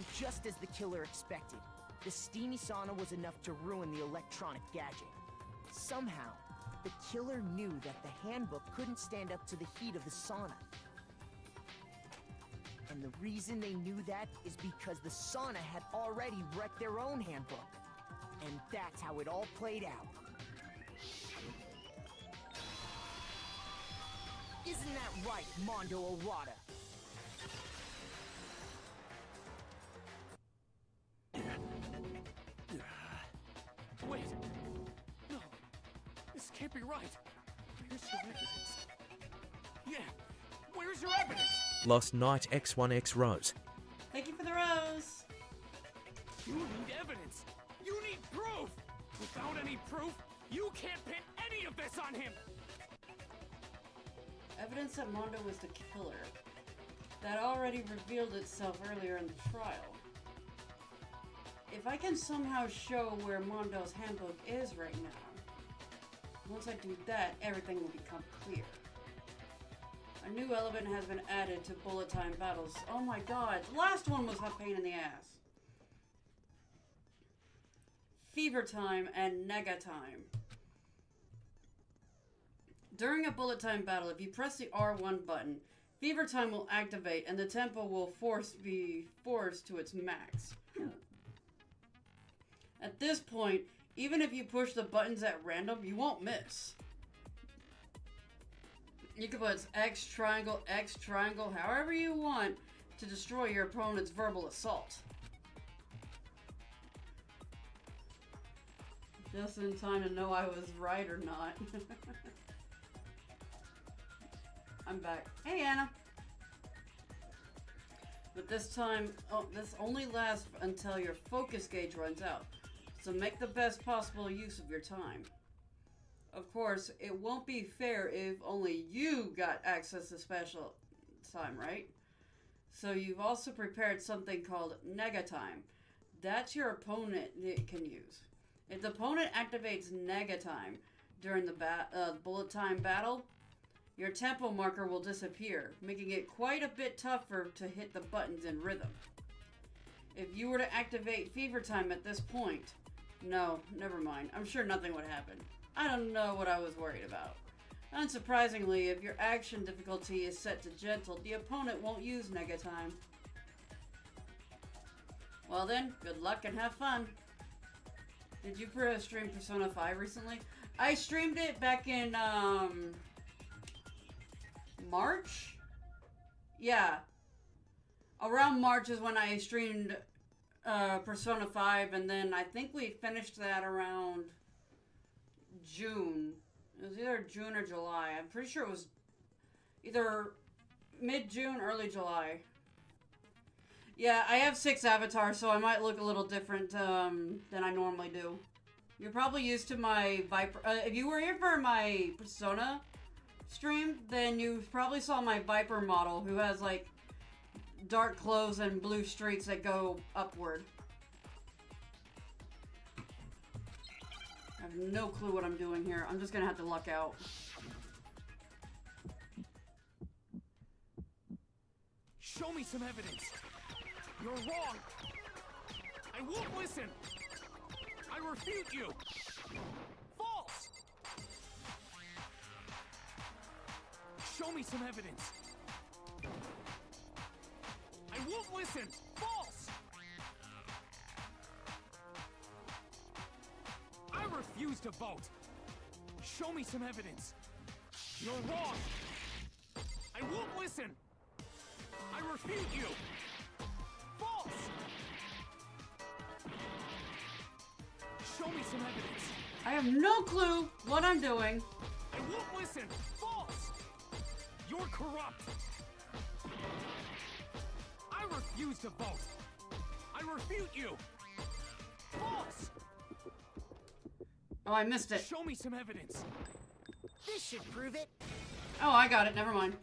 went just as the killer expected. The steamy sauna was enough to ruin the electronic gadget. Somehow, the killer knew that the handbook couldn't stand up to the heat of the sauna. And the reason they knew that is because the sauna had already wrecked their own handbook. And that's how it all played out. Isn't that right, Mondo Arata? Wait. No. This can't be right. Where's your evidence? Yeah. Where's your evidence? Lost Knight X1X Rose. Thank you for the rose. You need evidence. You need proof. Without any proof, you can't pin any of this on him. Evidence that Mondo was the killer. That already revealed itself earlier in the trial. If I can somehow show where Mondo's handbook is right now, once I do that, everything will become clear. A new element has been added to bullet time battles. Oh my god, the last one was a pain in the ass. Fever time and nega time. During a bullet time battle, if you press the R1 button, fever time will activate and the tempo will be forced to its max. At this point, even if you push the buttons at random, you won't miss. You can put X triangle, however you want to destroy your opponent's verbal assault. Just in time to know I was right or not. I'm back. Hey, Anna. But this time, this only lasts until your focus gauge runs out. So make the best possible use of your time. Of course, it won't be fair if only you got access to special time, right? So you've also prepared something called nega time. That's your opponent can use. If the opponent activates nega time during the bullet time battle, your tempo marker will disappear, making it quite a bit tougher to hit the buttons in rhythm. If you were to activate fever time at this point, no, never mind. I'm sure nothing would happen. I don't know what I was worried about. Unsurprisingly, if your action difficulty is set to gentle, the opponent won't use nega time. Well then, good luck and have fun. Did you stream Persona 5 recently? I streamed it back in, March? Yeah. Around March is when I streamed Persona 5, and then I think we finished that around June. It was either June or July. I'm pretty sure it was either mid-June, early July. Yeah, I have 6 avatars, so I might look a little different than I normally do. You're probably used to my Viper. If you were here for my Persona stream, then you probably saw my Viper model, who has like dark clothes and blue streaks that go upward. I have no clue what I'm doing here. I'm just gonna have to luck out. Show me some evidence. You're wrong. I won't listen. I refute you. False. Show me some evidence. I won't listen. False. I refuse to vote. Show me some evidence. You're wrong. I won't listen. I refute you. False. Show me some evidence. I have no clue what I'm doing. I won't listen. False. You're corrupt. I refuse to vote. I refute you. False. Oh, I missed it. Show me some evidence. This should prove it. Oh, I got it. Never mind.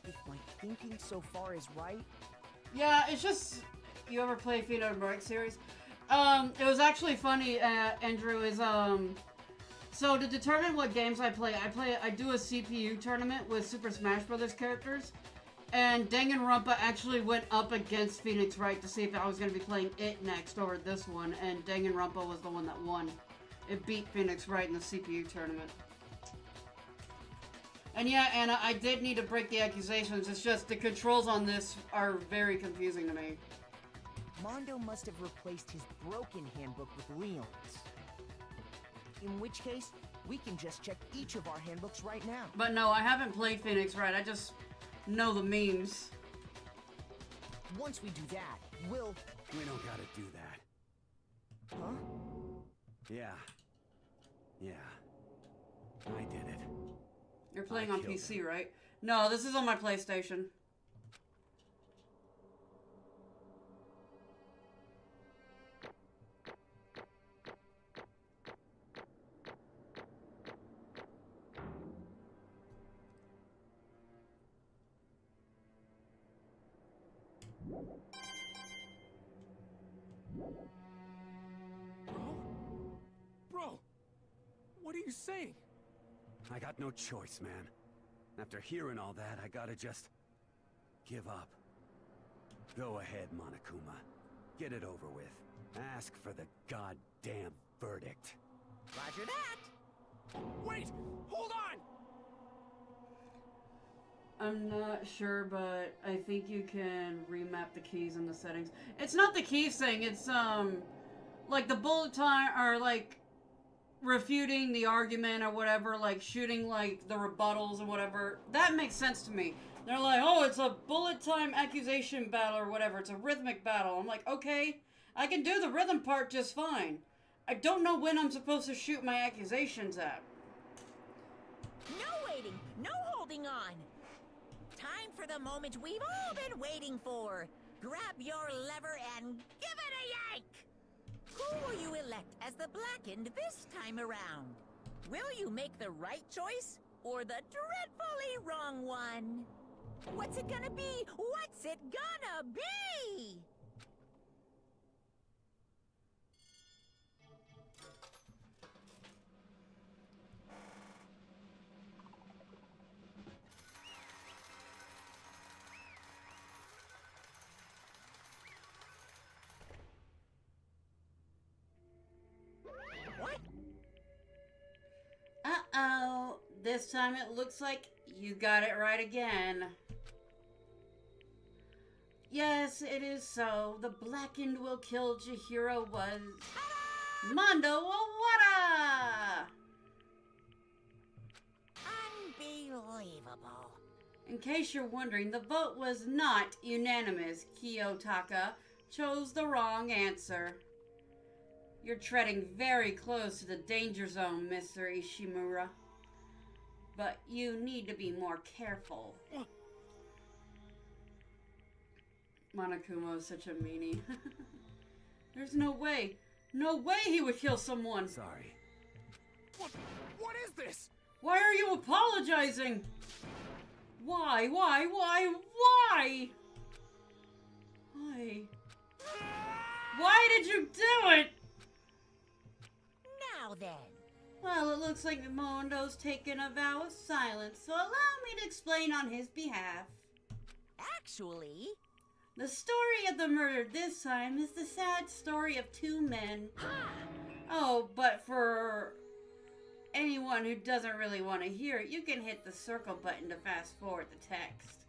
If my thinking so far is right... Yeah, it's just... You ever play Phoenix Bright series? It was actually funny, Andrew, is, So to determine what games I do a CPU tournament with Super Smash Brothers characters, and Danganrompa actually went up against Phoenix Wright to see if I was going to be playing it next over this one, and Danganrompa was the one that won. It beat Phoenix Wright in the CPU tournament. And yeah, Anna, I did need to break the accusations. It's just the controls on this are very confusing to me. Mondo must have replaced his broken handbook with Leon's. In which case, we can just check each of our handbooks right now. But no, I haven't played Phoenix Wright. I just know the memes. Once we do that, we'll... We don't gotta do that. Huh? Yeah. Yeah. I did it. You're playing on PC, right? No, this is on my PlayStation. Bro, what are you saying? I got no choice, man. After hearing all that, I gotta just give up. Go ahead, Monokuma. Get it over with. Ask for the goddamn verdict. Roger that. Wait! Hold on! I'm not sure, but I think you can remap the keys in the settings. It's not the keys thing, it's like the bullet time, or like refuting the argument or whatever, like shooting like the rebuttals or whatever. That makes sense to me. They're like, oh, it's a bullet time accusation battle or whatever. It's a rhythmic battle. I'm like, okay, I can do the rhythm part just fine. I don't know when I'm supposed to shoot my accusations at. No waiting, no holding on. Time for the moment we've all been waiting for. Grab your lever and give it a yank! Who will you elect as the Blackened this time around? Will you make the right choice or the dreadfully wrong one? What's it gonna be? What's it gonna be? Uh-oh. This time it looks like you got it right again. Yes, it is so. The Blackened will kill Chihiro was... Mondo Owada! Unbelievable. In case you're wondering, the vote was not unanimous. Kiyotaka chose the wrong answer. You're treading very close to the danger zone, Mr. Ishimura. But you need to be more careful. Monokuma is such a meanie. There's no way. No way he would kill someone. Sorry. What is this? Why are you apologizing? Why? Why? Why did you do it? Now then. Well, it looks like Mondo's taken a vow of silence, so allow me to explain on his behalf. Actually... The story of the murder this time is the sad story of two men. Oh, but for anyone who doesn't really want to hear it, you can hit the circle button to fast forward the text.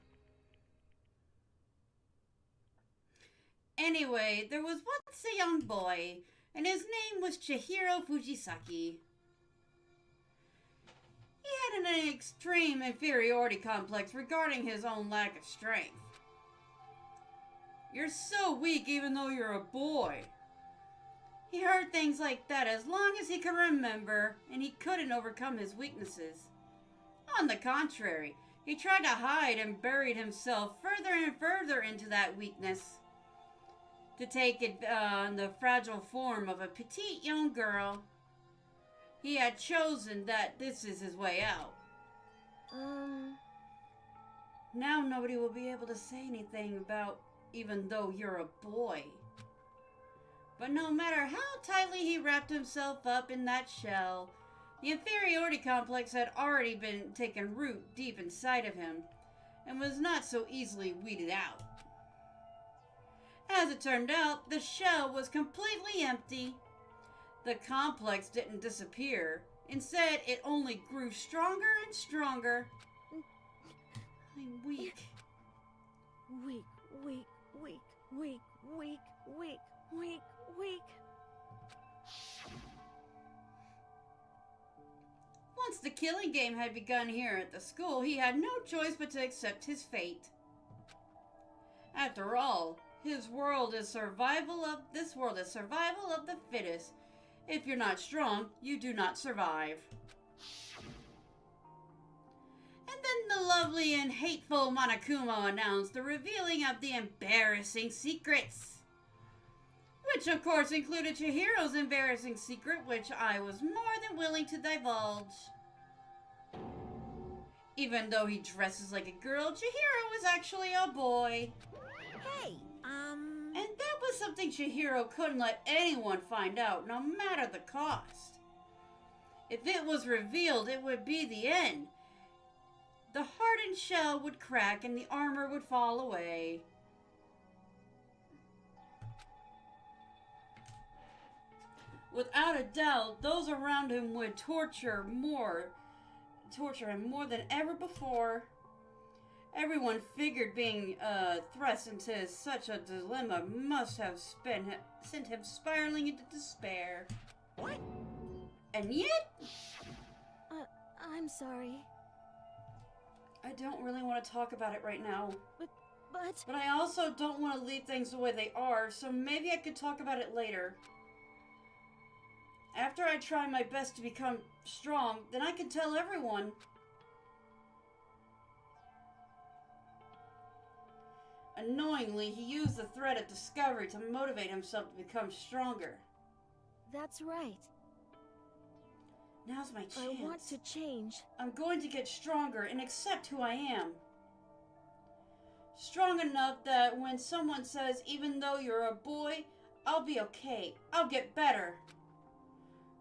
Anyway, there was once a young boy, and his name was Chihiro Fujisaki. He had an extreme inferiority complex regarding his own lack of strength. You're so weak even though you're a boy. He heard things like that as long as he could remember, and he couldn't overcome his weaknesses. On the contrary, he tried to hide and buried himself further and further into that weakness, to take it the fragile form of a petite young girl. He had chosen that this is his way out. Now nobody will be able to say anything about even though you're a boy. But no matter how tightly he wrapped himself up in that shell, The inferiority complex had already been taken root deep inside of him and was not so easily weeded out. As it turned out, the shell was completely empty. The complex didn't disappear. Instead, it only grew stronger and stronger. I'm weak. Weak, weak, weak, weak, weak, weak, weak, weak. Once the killing game had begun here at the school, he had no choice but to accept his fate. After all, this world is survival of the fittest. If you're not strong, you do not survive. And then the lovely and hateful Monokuma announced the revealing of the embarrassing secrets. Which of course included Chihiro's embarrassing secret, which I was more than willing to divulge. Even though he dresses like a girl, Chihiro is actually a boy. Hey, And that was something Chihiro couldn't let anyone find out, no matter the cost. If it was revealed, it would be the end. The hardened shell would crack and the armor would fall away. Without a doubt, those around him would torture him more than ever before. Everyone figured being thrust into such a dilemma must have sent him spiraling into despair. What? And yet... I'm sorry. I don't really want to talk about it right now. But I also don't want to leave things the way they are, so maybe I could talk about it later. After I try my best to become strong, then I can tell everyone. Annoyingly, he used the threat of discovery to motivate himself to become stronger. That's right. Now's my chance. I want to change. I'm going to get stronger and accept who I am. Strong enough that when someone says, even though you're a boy, I'll be okay. I'll get better.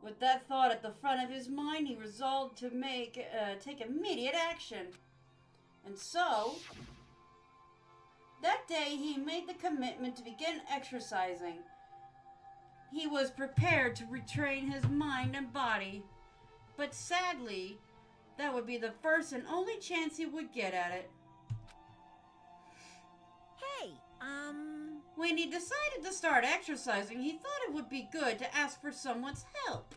With that thought at the front of his mind, he resolved to take immediate action. And so, that day he made the commitment to begin exercising. He was prepared to retrain his mind and body. But sadly, that would be the first and only chance he would get at it. Hey, When he decided to start exercising, he thought it would be good to ask for someone's help.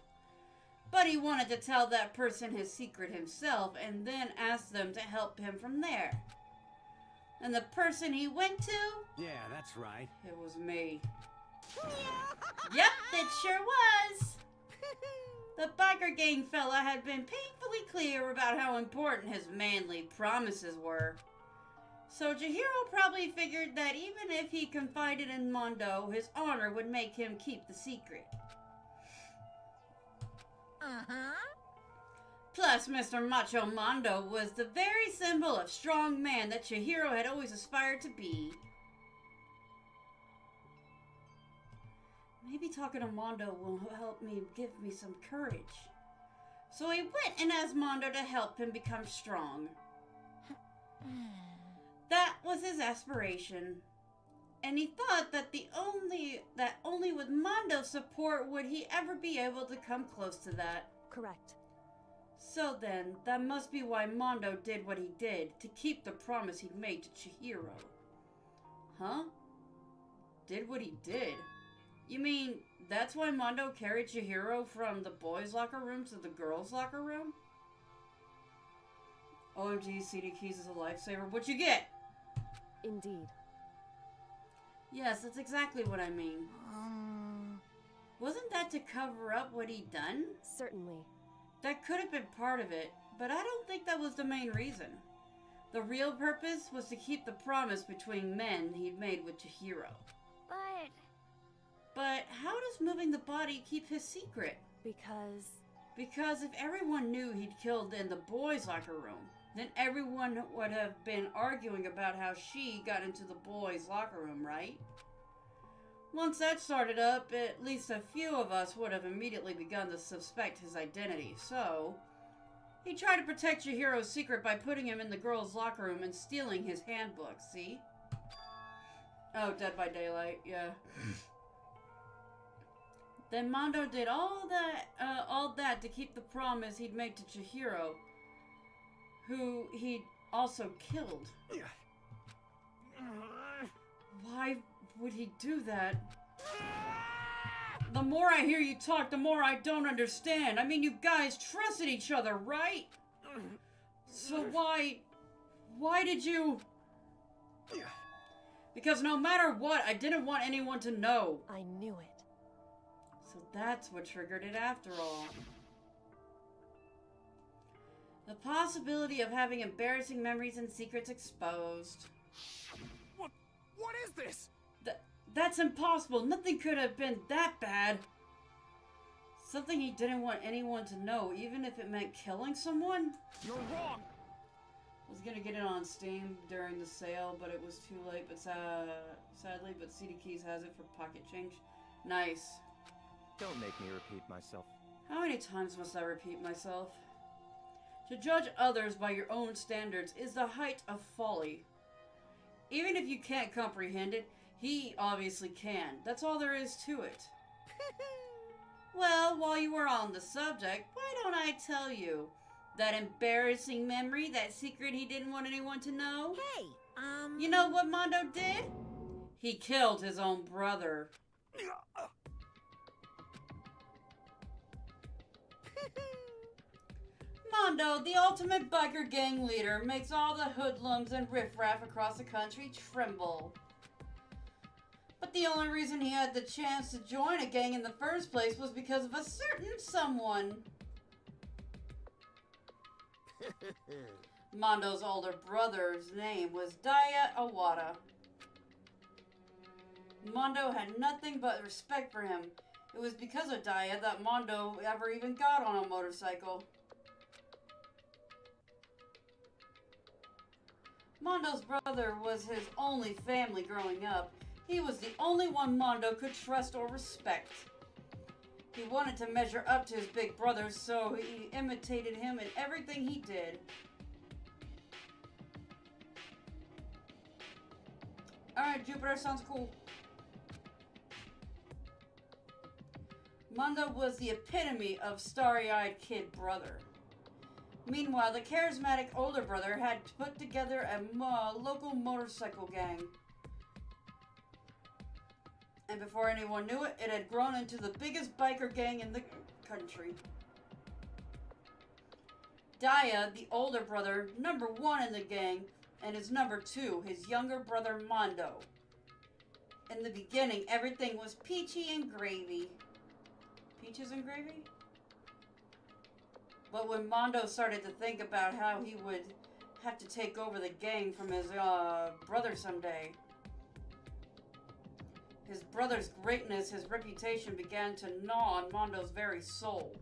But he wanted to tell that person his secret himself and then ask them to help him from there. And the person he went to? Yeah, that's right. It was me. Yep, it sure was. The biker gang fella had been painfully clear about how important his manly promises were. So Chihiro probably figured that even if he confided in Mondo, his honor would make him keep the secret. Plus, Mr. Macho Mondo was the very symbol of strong man that Chihiro had always aspired to be. Maybe talking to Mondo will help me, give me some courage. So he went and asked Mondo to help him become strong. That was his aspiration. And he thought that only with Mondo's support would he ever be able to come close to that. Correct. So then, that must be why Mondo did what he did, to keep the promise he made to Chihiro. Huh? Did what he did? You mean, that's why Mondo carried Chihiro from the boys' locker room to the girls' locker room? OMG, CD Keys is a lifesaver. What you get? Indeed. Yes, that's exactly what I mean. Wasn't that to cover up what he'd done? Certainly. That could have been part of it, but I don't think that was the main reason. The real purpose was to keep the promise between men he'd made with Chihiro. But how does moving the body keep his secret? Because if everyone knew he'd killed in the boys' locker room, then everyone would have been arguing about how she got into the boys' locker room, right? Once that started up, at least a few of us would have immediately begun to suspect his identity, so he tried to protect Chihiro's secret by putting him in the girls' locker room and stealing his handbook, see? Oh, Dead by Daylight, yeah. Then Mondo did all that to keep the promise he'd made to Chihiro, who he'd also killed. Why would he do that? The more I hear you talk, the more I don't understand. I mean, you guys trusted each other, right? So why did you... Because no matter what, I didn't want anyone to know. I knew it. So that's what triggered it after all. The possibility of having embarrassing memories and secrets exposed. What is this? That's impossible. Nothing could have been that bad. Something he didn't want anyone to know, even if it meant killing someone? You're wrong! I was gonna get it on Steam during the sale, but it was too late. But sadly, but CD Keys has it for pocket change. Nice. Don't make me repeat myself. How many times must I repeat myself? To judge others by your own standards is the height of folly. Even if you can't comprehend it, he obviously can. That's all there is to it. Well, while you were on the subject, why don't I tell you? That embarrassing memory, that secret he didn't want anyone to know? Hey, You know what Mondo did? He killed his own brother. Mondo, the ultimate biker gang leader, makes all the hoodlums and riffraff across the country tremble. But the only reason he had the chance to join a gang in the first place was because of a certain someone. Mondo's older brother's name was Daya Awada. Mondo had nothing but respect for him. It was because of Daya that Mondo ever even got on a motorcycle. Mondo's brother was his only family growing up. He was the only one Mondo could trust or respect. He wanted to measure up to his big brother, so he imitated him in everything he did. Alright, Jupiter, sounds cool. Mondo was the epitome of starry-eyed kid brother. Meanwhile, the charismatic older brother had put together a local motorcycle gang. And before anyone knew it, it had grown into the biggest biker gang in the country. Daya, the older brother, number 1 in the gang, and his number 2, his younger brother Mondo. In the beginning, everything was peachy and gravy. Peaches and gravy? But when Mondo started to think about how he would have to take over the gang from his brother someday, his brother's greatness, his reputation began to gnaw on Mondo's very soul.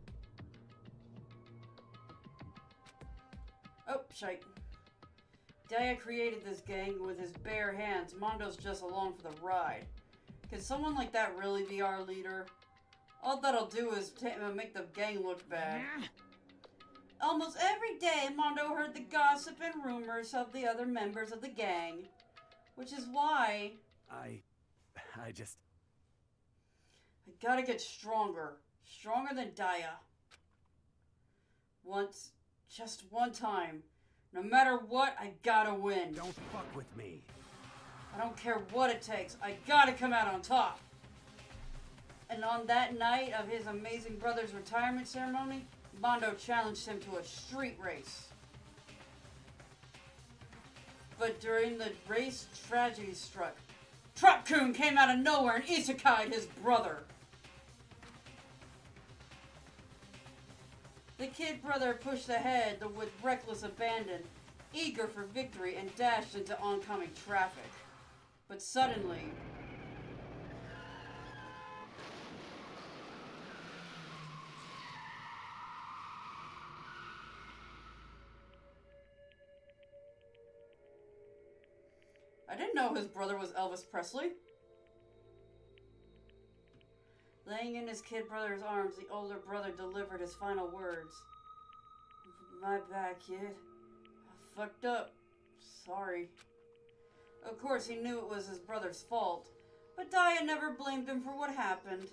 Oh, shite. Daya created this gang with his bare hands. Mondo's just along for the ride. Can someone like that really be our leader? All that'll do is make the gang look bad. Almost every day, Mondo heard the gossip and rumors of the other members of the gang. Which is why... I gotta get stronger. Stronger than Daya. Just one time. No matter what, I gotta win. Don't fuck with me. I don't care what it takes. I gotta come out on top. And on that night of his amazing brother's retirement ceremony, Mondo challenged him to a street race. But during the race, tragedy struck. Truck-kun came out of nowhere and isekai'd his brother. The kid brother pushed ahead with reckless abandon, eager for victory, and dashed into oncoming traffic. But suddenly... I didn't know his brother was Elvis Presley. Laying in his kid brother's arms, the older brother delivered his final words. My bad, kid. I fucked up. Sorry. Of course, he knew it was his brother's fault, but Daya never blamed him for what happened.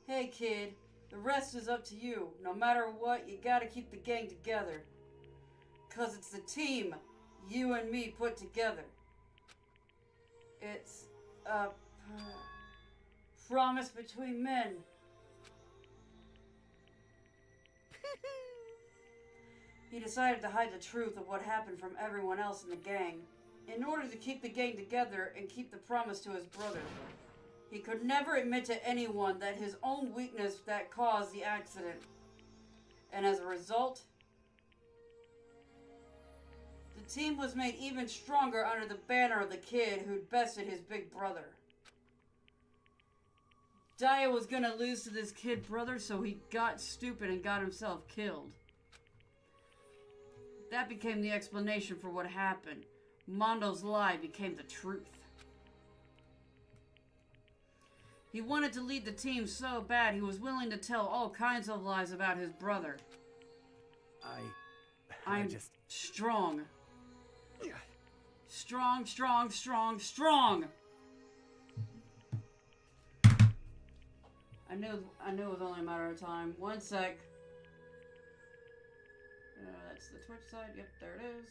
Hey, kid, the rest is up to you. No matter what, you gotta keep the gang together. 'Cause it's the team you and me put together. It's a promise between men. He decided to hide the truth of what happened from everyone else in the gang, in order to keep the gang together and keep the promise to his brother. He could never admit to anyone that his own weakness that caused the accident. And as a result, the team was made even stronger under the banner of the kid who'd bested his big brother. Daya was gonna lose to this kid brother, so he got stupid and got himself killed. That became the explanation for what happened. Mondo's lie became the truth. He wanted to lead the team so bad he was willing to tell all kinds of lies about his brother. I'm just strong. Strong, strong, strong, strong. I knew it was only a matter of time. One sec. That's the Twitch side. Yep, there it is.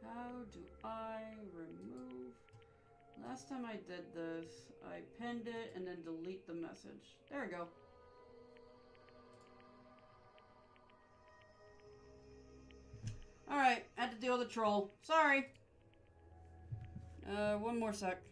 How do I remove? Last time I did this, I pinned it and then delete the message. There we go. Alright, had to deal with the troll. Sorry. One more sec.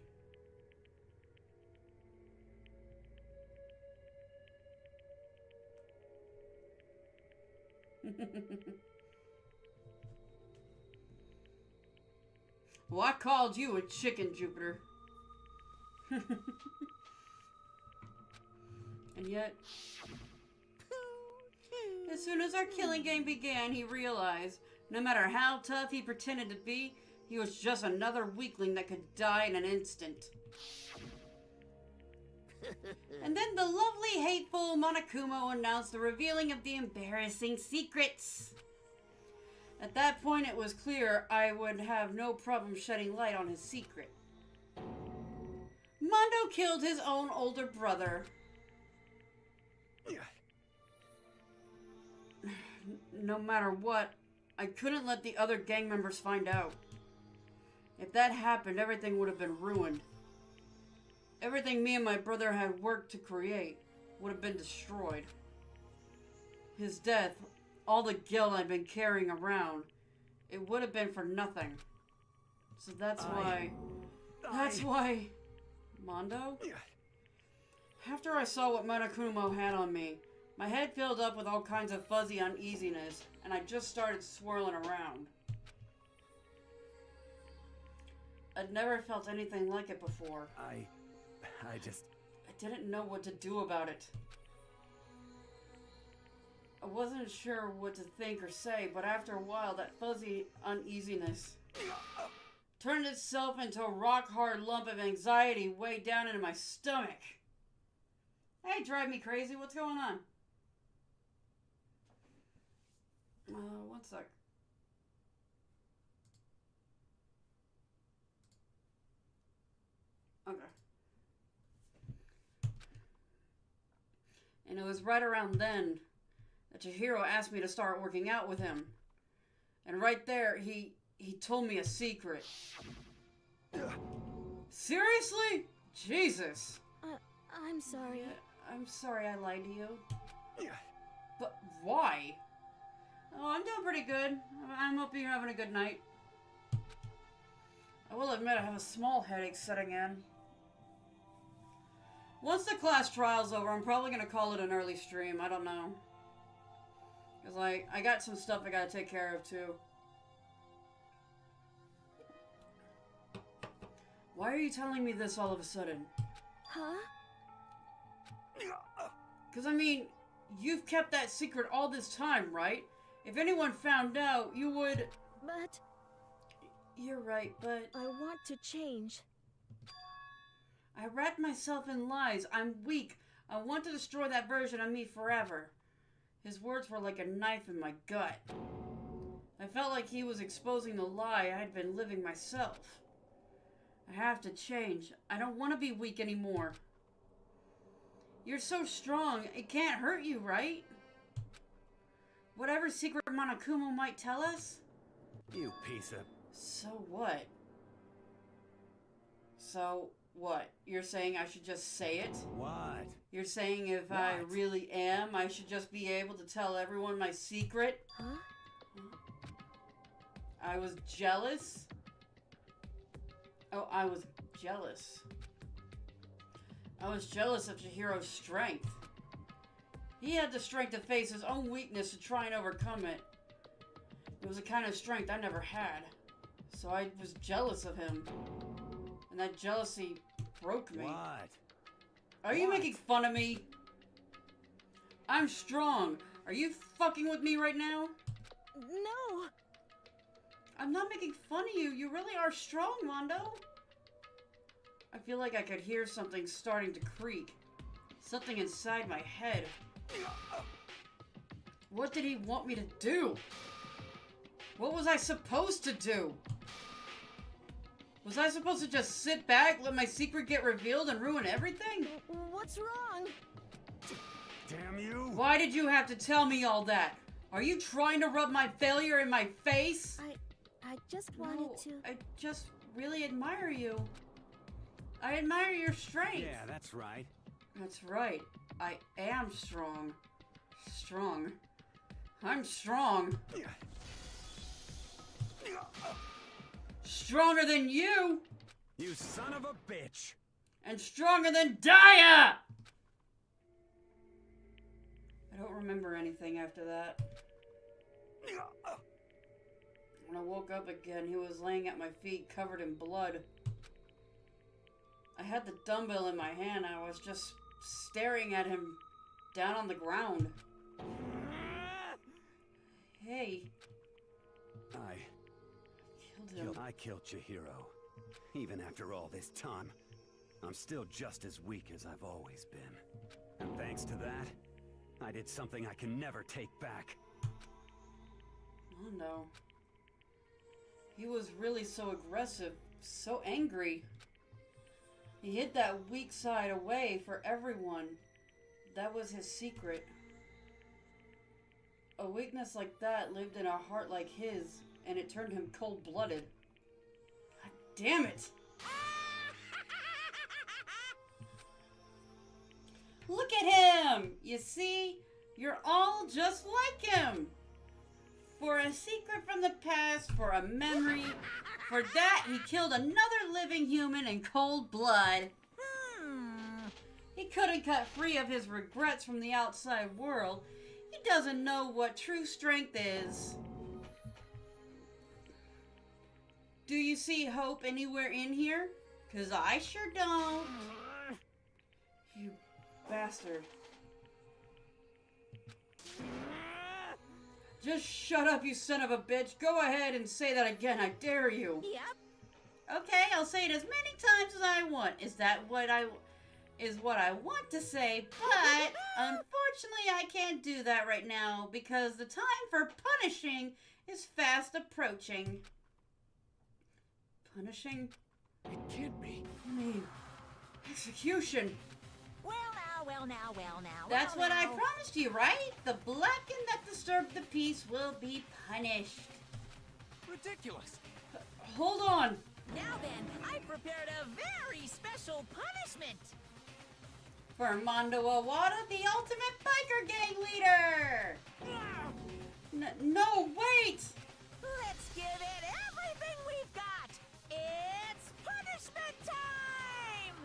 Well, I called you a chicken, Jupiter. And yet, as soon as our killing game began, he realized no matter how tough he pretended to be, he was just another weakling that could die in an instant. And then the lovely, hateful Monokuma announced the revealing of the embarrassing secrets. At that point, it was clear I would have no problem shedding light on his secret. Mondo killed his own older brother. No matter what, I couldn't let the other gang members find out. If that happened, everything would have been ruined. Everything me and my brother had worked to create would have been destroyed. His death, all the guilt I've been carrying around, it would have been for nothing. So that's why... Mondo? After I saw what Monokuma had on me, my head filled up with all kinds of fuzzy uneasiness, and I just started swirling around. I'd never felt anything like it before. I didn't know what to do about it. I wasn't sure what to think or say, but after a while, that fuzzy uneasiness turned itself into a rock-hard lump of anxiety way down into my stomach. Hey, drive me crazy. What's going on? One sec. Okay. And it was right around then that Chihiro asked me to start working out with him. And right there, he told me a secret. Seriously? Jesus. I'm sorry. I'm sorry I lied to you. But why? Oh, I'm doing pretty good. I'm hoping you're having a good night. I will admit I have a small headache setting in. Once the class trial's over, I'm probably going to call it an early stream. I don't know. Because, I got some stuff I got to take care of, too. Why are you telling me this all of a sudden? Huh? Because, I mean, you've kept that secret all this time, right? If anyone found out, you would... But... You're right, but... I want to change. I wrapped myself in lies. I'm weak. I want to destroy that version of me forever. His words were like a knife in my gut. I felt like he was exposing the lie I had been living myself. I have to change. I don't want to be weak anymore. You're so strong, it can't hurt you, right? Whatever secret Monokuma might tell us? You piece of... So what? So what? You're saying I should just say it? What? You're saying if I really am, I should just be able to tell everyone my secret? Huh? I was jealous? Oh, I was jealous. I was jealous of Chihiro's strength. He had the strength to face his own weakness to try and overcome it. It was a kind of strength I never had. So I was jealous of him. And that jealousy broke me. What? Are you making fun of me? I'm strong. Are you fucking with me right now? No. I'm not making fun of you. You really are strong, Mondo. I feel like I could hear something starting to creak. Something inside my head. What did he want me to do? What was I supposed to do? Was I supposed to just sit back, let my secret get revealed, and ruin everything? What's wrong? Damn you! Why did you have to tell me all that? Are you trying to rub my failure in my face? I just wanted to... I just really admire you. I admire your strength. Yeah, that's right. That's right. I am strong. Strong. I'm strong. Stronger than you! You son of a bitch! And stronger than Daya! I don't remember anything after that. When I woke up again, he was laying at my feet, covered in blood. I had the dumbbell in my hand, and I was just staring at him down on the ground. Hey. I killed Chihiro. Even after all this time, I'm still just as weak as I've always been. And thanks to that, I did something I can never take back. Oh no. He was really so aggressive, so angry. He hid that weak side away for everyone. That was his secret. A weakness like that lived in a heart like his, and it turned him cold-blooded. God damn it! Look at him! You see? You're all just like him! For a secret from the past, for a memory, for that he killed another living human in cold blood. He couldn't cut free of his regrets from the outside world. He doesn't know what true strength is. Do you see hope anywhere in here? 'Cause I sure don't. You bastard. Just shut up, you son of a bitch. Go ahead and say that again. I dare you. Yep. Okay, I'll say it as many times as I want. Is what I want to say, but unfortunately I can't do that right now because the time for punishing is fast approaching. Punishing? It can't be. I mean, execution. Well now. That's what I promised you, right? The blackened that disturb the peace will be punished. Ridiculous. Hold on. Now then, I prepared a very special punishment. For Mondo Awada, the ultimate biker gang leader! No, wait! Let's give it everything we've got! It's punishment time!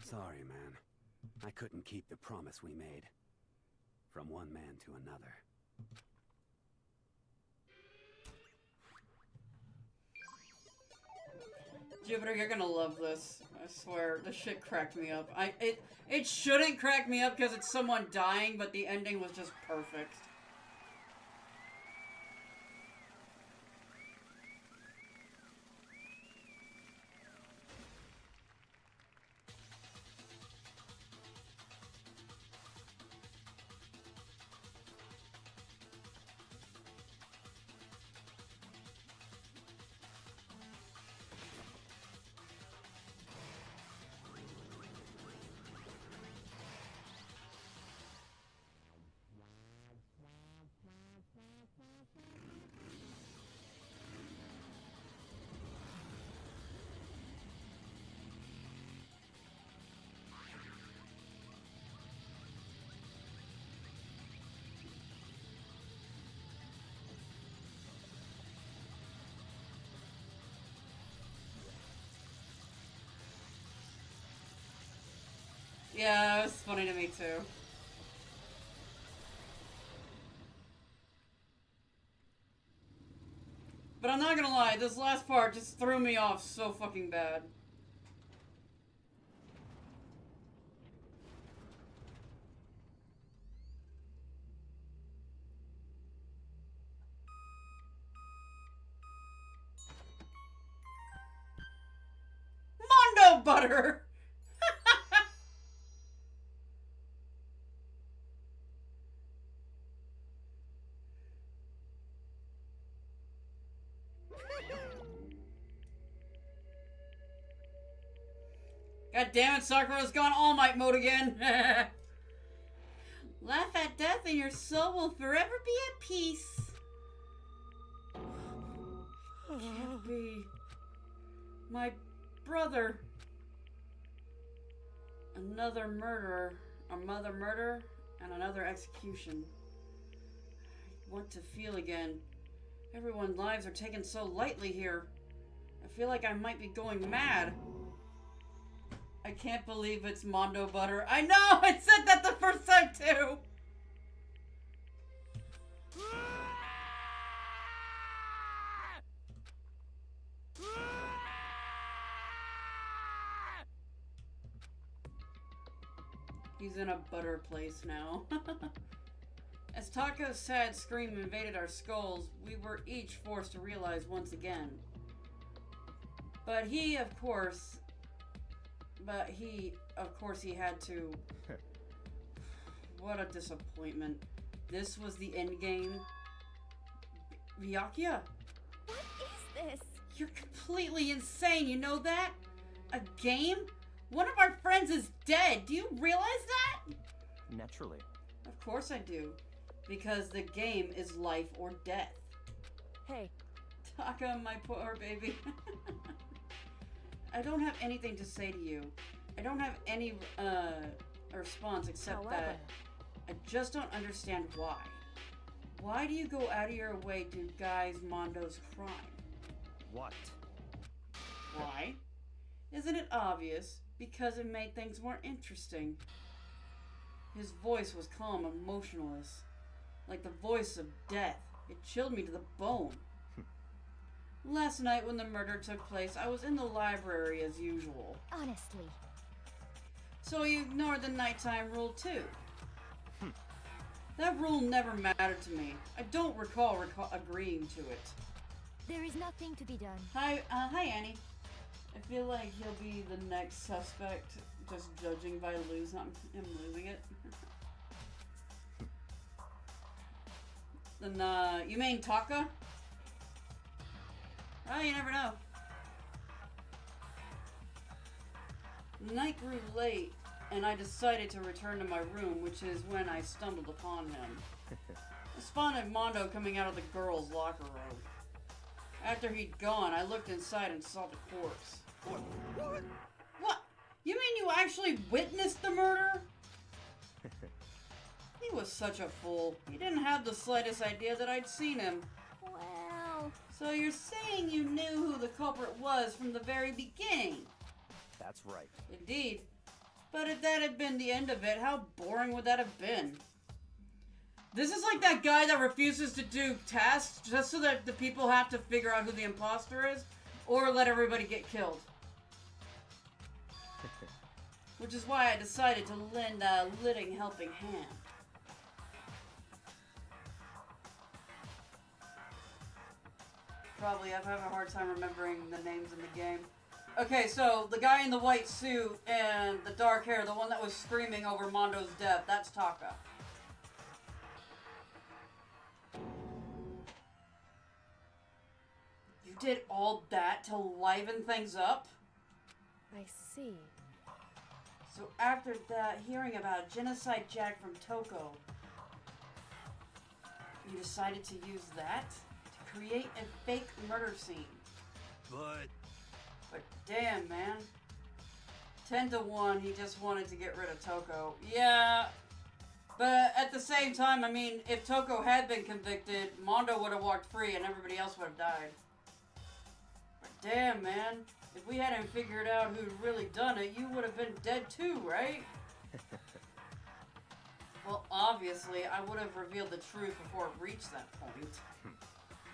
Sorry, man. I couldn't keep the promise we made. From one man to another. Jupiter, you're gonna love this. I swear, this shit cracked me up. It shouldn't crack me up because it's someone dying, but the ending was just perfect. Yeah, it was funny to me too. But I'm not gonna lie, this last part just threw me off so fucking bad. Mondo butter! God damn it, Sakura's gone All Might mode again. Laugh at death and your soul will forever be at peace. Can't be. My brother. Another murderer. Another murder and another execution. I want to feel again. Everyone's lives are taken so lightly here. I feel like I might be going mad. I can't believe it's Mondo butter. I know! I said that the first time too! He's in a butter place now. As Taco's sad scream invaded our skulls, we were each forced to realize once again. But he, of course, he had to. What a disappointment. This was the end game. Byakuya? What is this? You're completely insane, you know that? A game? One of our friends is dead. Do you realize that? Naturally. Of course I do. Because the game is life or death. Hey. Taka, my poor baby. I don't have anything to say to you. I don't have any response except that I just don't understand why. Why do you go out of your way to guise Mondo's crime? What? Why? Isn't it obvious? Because it made things more interesting. His voice was calm and motionless, like the voice of death. It chilled me to the bone. Last night when the murder took place, I was in the library as usual. Honestly. So you ignored the nighttime rule too. That rule never mattered to me. I don't recall agreeing to it. There is nothing to be done. Hi Annie. I feel like he'll be the next suspect, just judging by him losing it. Then, you mean Taka? Oh, you never know. The night grew late, and I decided to return to my room, which is when I stumbled upon him. I spotted Mondo coming out of the girls' locker room. After he'd gone, I looked inside and saw the corpse. What? What? You mean you actually witnessed the murder? He was such a fool. He didn't have the slightest idea that I'd seen him. Well... So you're saying you knew who the culprit was from the very beginning? That's right. Indeed. But if that had been the end of it, how boring would that have been? This is like that guy that refuses to do tasks just so that the people have to figure out who the imposter is, or let everybody get killed. which is why I decided to lend a living helping hand. Probably, I'm having a hard time remembering the names in the game. Okay, so the guy in the white suit and the dark hair, the one that was screaming over Mondo's death, that's Taka. You did all that to liven things up? I see. So after that, hearing about Genocide Jack from Toko, you decided to use that to create a fake murder scene. But damn, man. 10-1, he just wanted to get rid of Toko. Yeah, but at the same time, I mean, if Toko had been convicted, Mondo would have walked free and everybody else would have died. But damn, man. If we hadn't figured out who'd really done it, you would have been dead too, right? Well, obviously, I would have revealed the truth before it reached that point.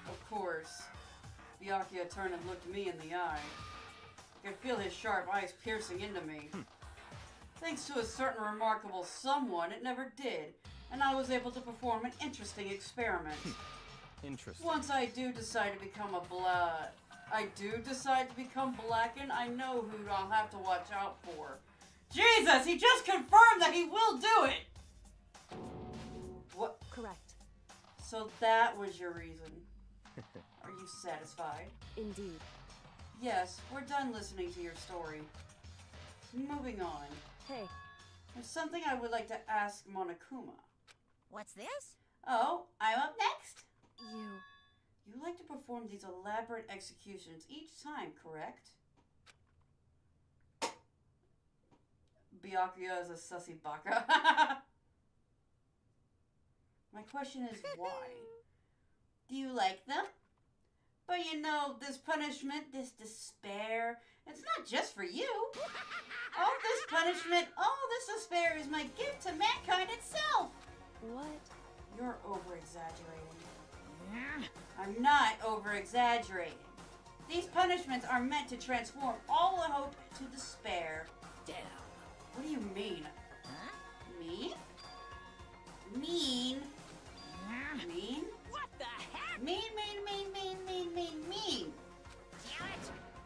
Of course, Byakuya turned and looked me in the eye. I could feel his sharp eyes piercing into me. Thanks to a certain remarkable someone, it never did, and I was able to perform an interesting experiment. Interesting. Once I do decide to become blackened, I know who I'll have to watch out for. Jesus, he just confirmed that he will do it! What? Correct. So that was your reason. Are you satisfied? Indeed. Yes, we're done listening to your story. Moving on. Hey. There's something I would like to ask Monokuma. What's this? Oh, I'm up next? You like to perform these elaborate executions each time, correct? Byakuya is a sussy baka. My question is why? Do you like them? But you know, this punishment, this despair, it's not just for you. All this punishment, all this despair is my gift to mankind itself. What? You're over-exaggerating. I'm not over-exaggerating. These punishments are meant to transform all the hope to despair. Damn. What do you mean? Huh? Mean? Mean? Mean? What the heck? Mean.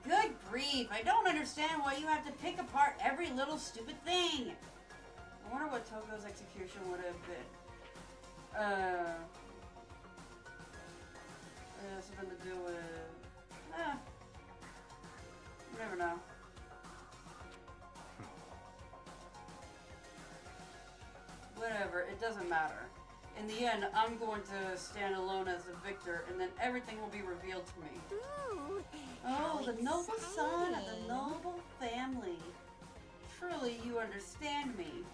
Good grief, I don't understand why you have to pick apart every little stupid thing. I wonder what Toko's execution would have been. Something to do with... you never know. Whatever, it doesn't matter. In the end, I'm going to stand alone as the victor, and then everything will be revealed to me. Ooh, oh, the noble son of exciting. the noble family. Truly, you understand me.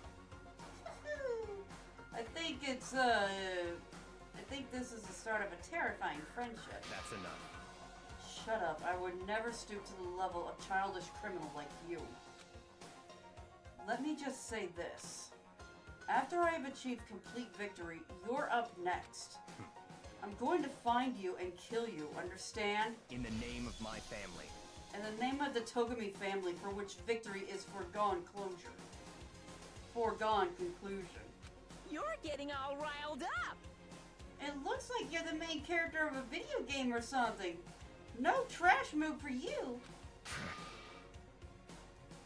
I think it's, I think this is the start of a terrifying friendship. That's enough. Shut up. I would never stoop to the level of childish criminal like you. Let me just say this. After I have achieved complete victory, you're up next. I'm going to find you and kill you, understand? In the name of my family. In the name of the Togami family, for which victory is foregone closure. Foregone conclusion. You're getting all riled up. It looks like you're the main character of a video game or something. No trash move for you.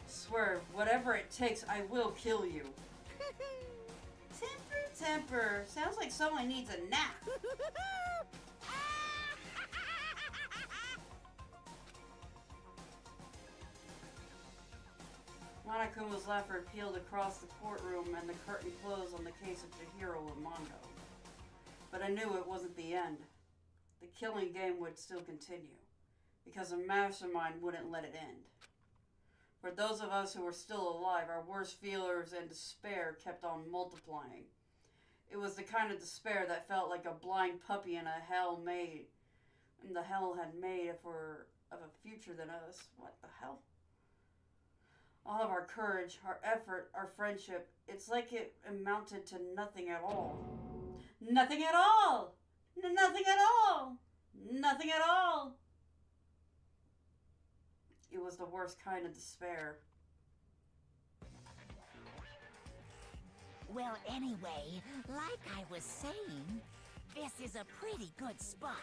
Swear, whatever it takes, I will kill you. Temper. Sounds like someone needs a nap. Monokuma's laughter peeled across the courtroom and the curtain closed on the case of Chihiro and Mondo. But I knew it wasn't the end. The killing game would still continue, because the mastermind wouldn't let it end. For those of us who were still alive, our worst fears and despair kept on multiplying. It was the kind of despair that felt like a blind puppy in a hell made, and the hell had made of a future than us. What the hell? All of our courage, our effort, our friendship, it's like it amounted to nothing at all. Nothing at all! Nothing at all! Nothing at all! It was the worst kind of despair. Well, anyway, like I was saying, this is a pretty good spot.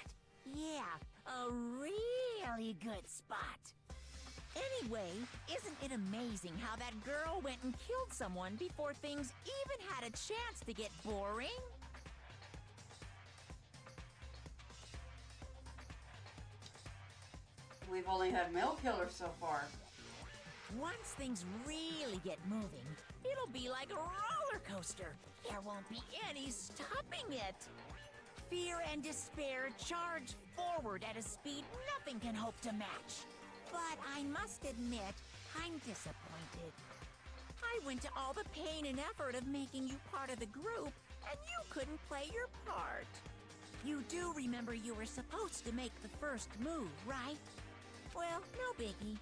Yeah, a really good spot. Anyway, isn't it amazing how that girl went and killed someone before things even had a chance to get boring? We've only had male killers so far. Once things really get moving, it'll be like a roller coaster. There won't be any stopping it. Fear and despair charge forward at a speed nothing can hope to match. But I must admit, I'm disappointed. I went to all the pain and effort of making you part of the group, and you couldn't play your part. You do remember you were supposed to make the first move, right? Well, no biggie.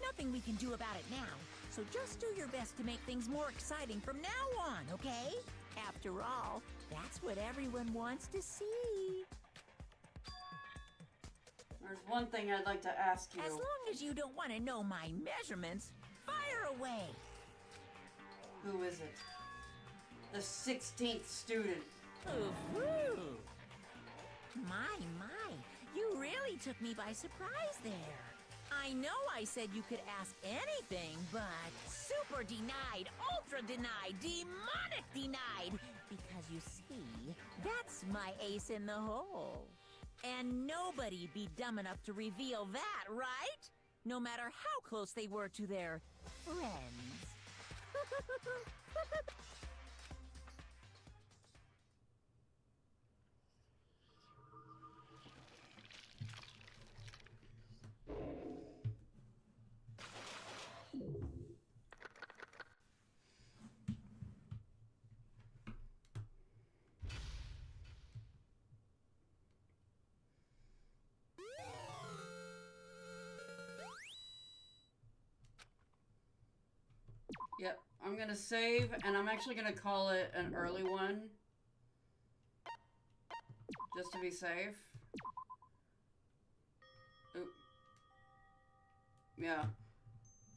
Nothing we can do about it now, so just do your best to make things more exciting from now on, okay? After all, that's what everyone wants to see. There's one thing I'd like to ask you. As long as you don't want to know my measurements, fire away. Who is it? The 16th student. Ooh. My, you really took me by surprise there. I know I said you could ask anything, but super denied, ultra denied, demonic denied. Because you see, that's my ace in the hole. And nobody'd be dumb enough to reveal that, right? No matter how close they were to their friends. Yep, I'm gonna save, and I'm actually gonna call it an early one. Just to be safe. Oop. Yeah.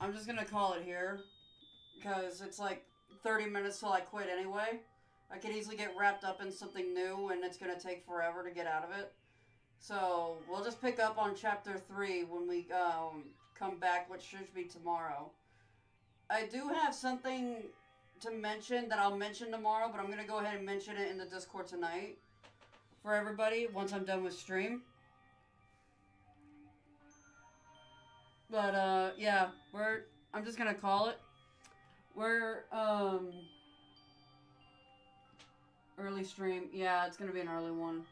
I'm just gonna call it here. Because it's like 30 minutes till I quit anyway. I could easily get wrapped up in something new, and it's gonna take forever to get out of it. So, we'll just pick up on chapter 3 when we come back, which should be tomorrow. I do have something to mention that I'll mention tomorrow, but I'm going to go ahead and mention it in the Discord tonight for everybody once I'm done with stream. But, yeah, I'm just going to call it. We're, early stream. Yeah, it's going to be an early one.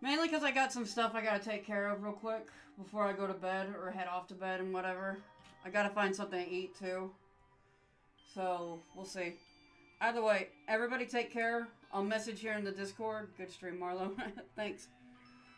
Mainly because I got some stuff I got to take care of real quick before I go to bed or head off to bed and whatever. I gotta find something to eat, too. So, we'll see. Either way, everybody take care. I'll message here in the Discord. Good stream, Marlo. Thanks.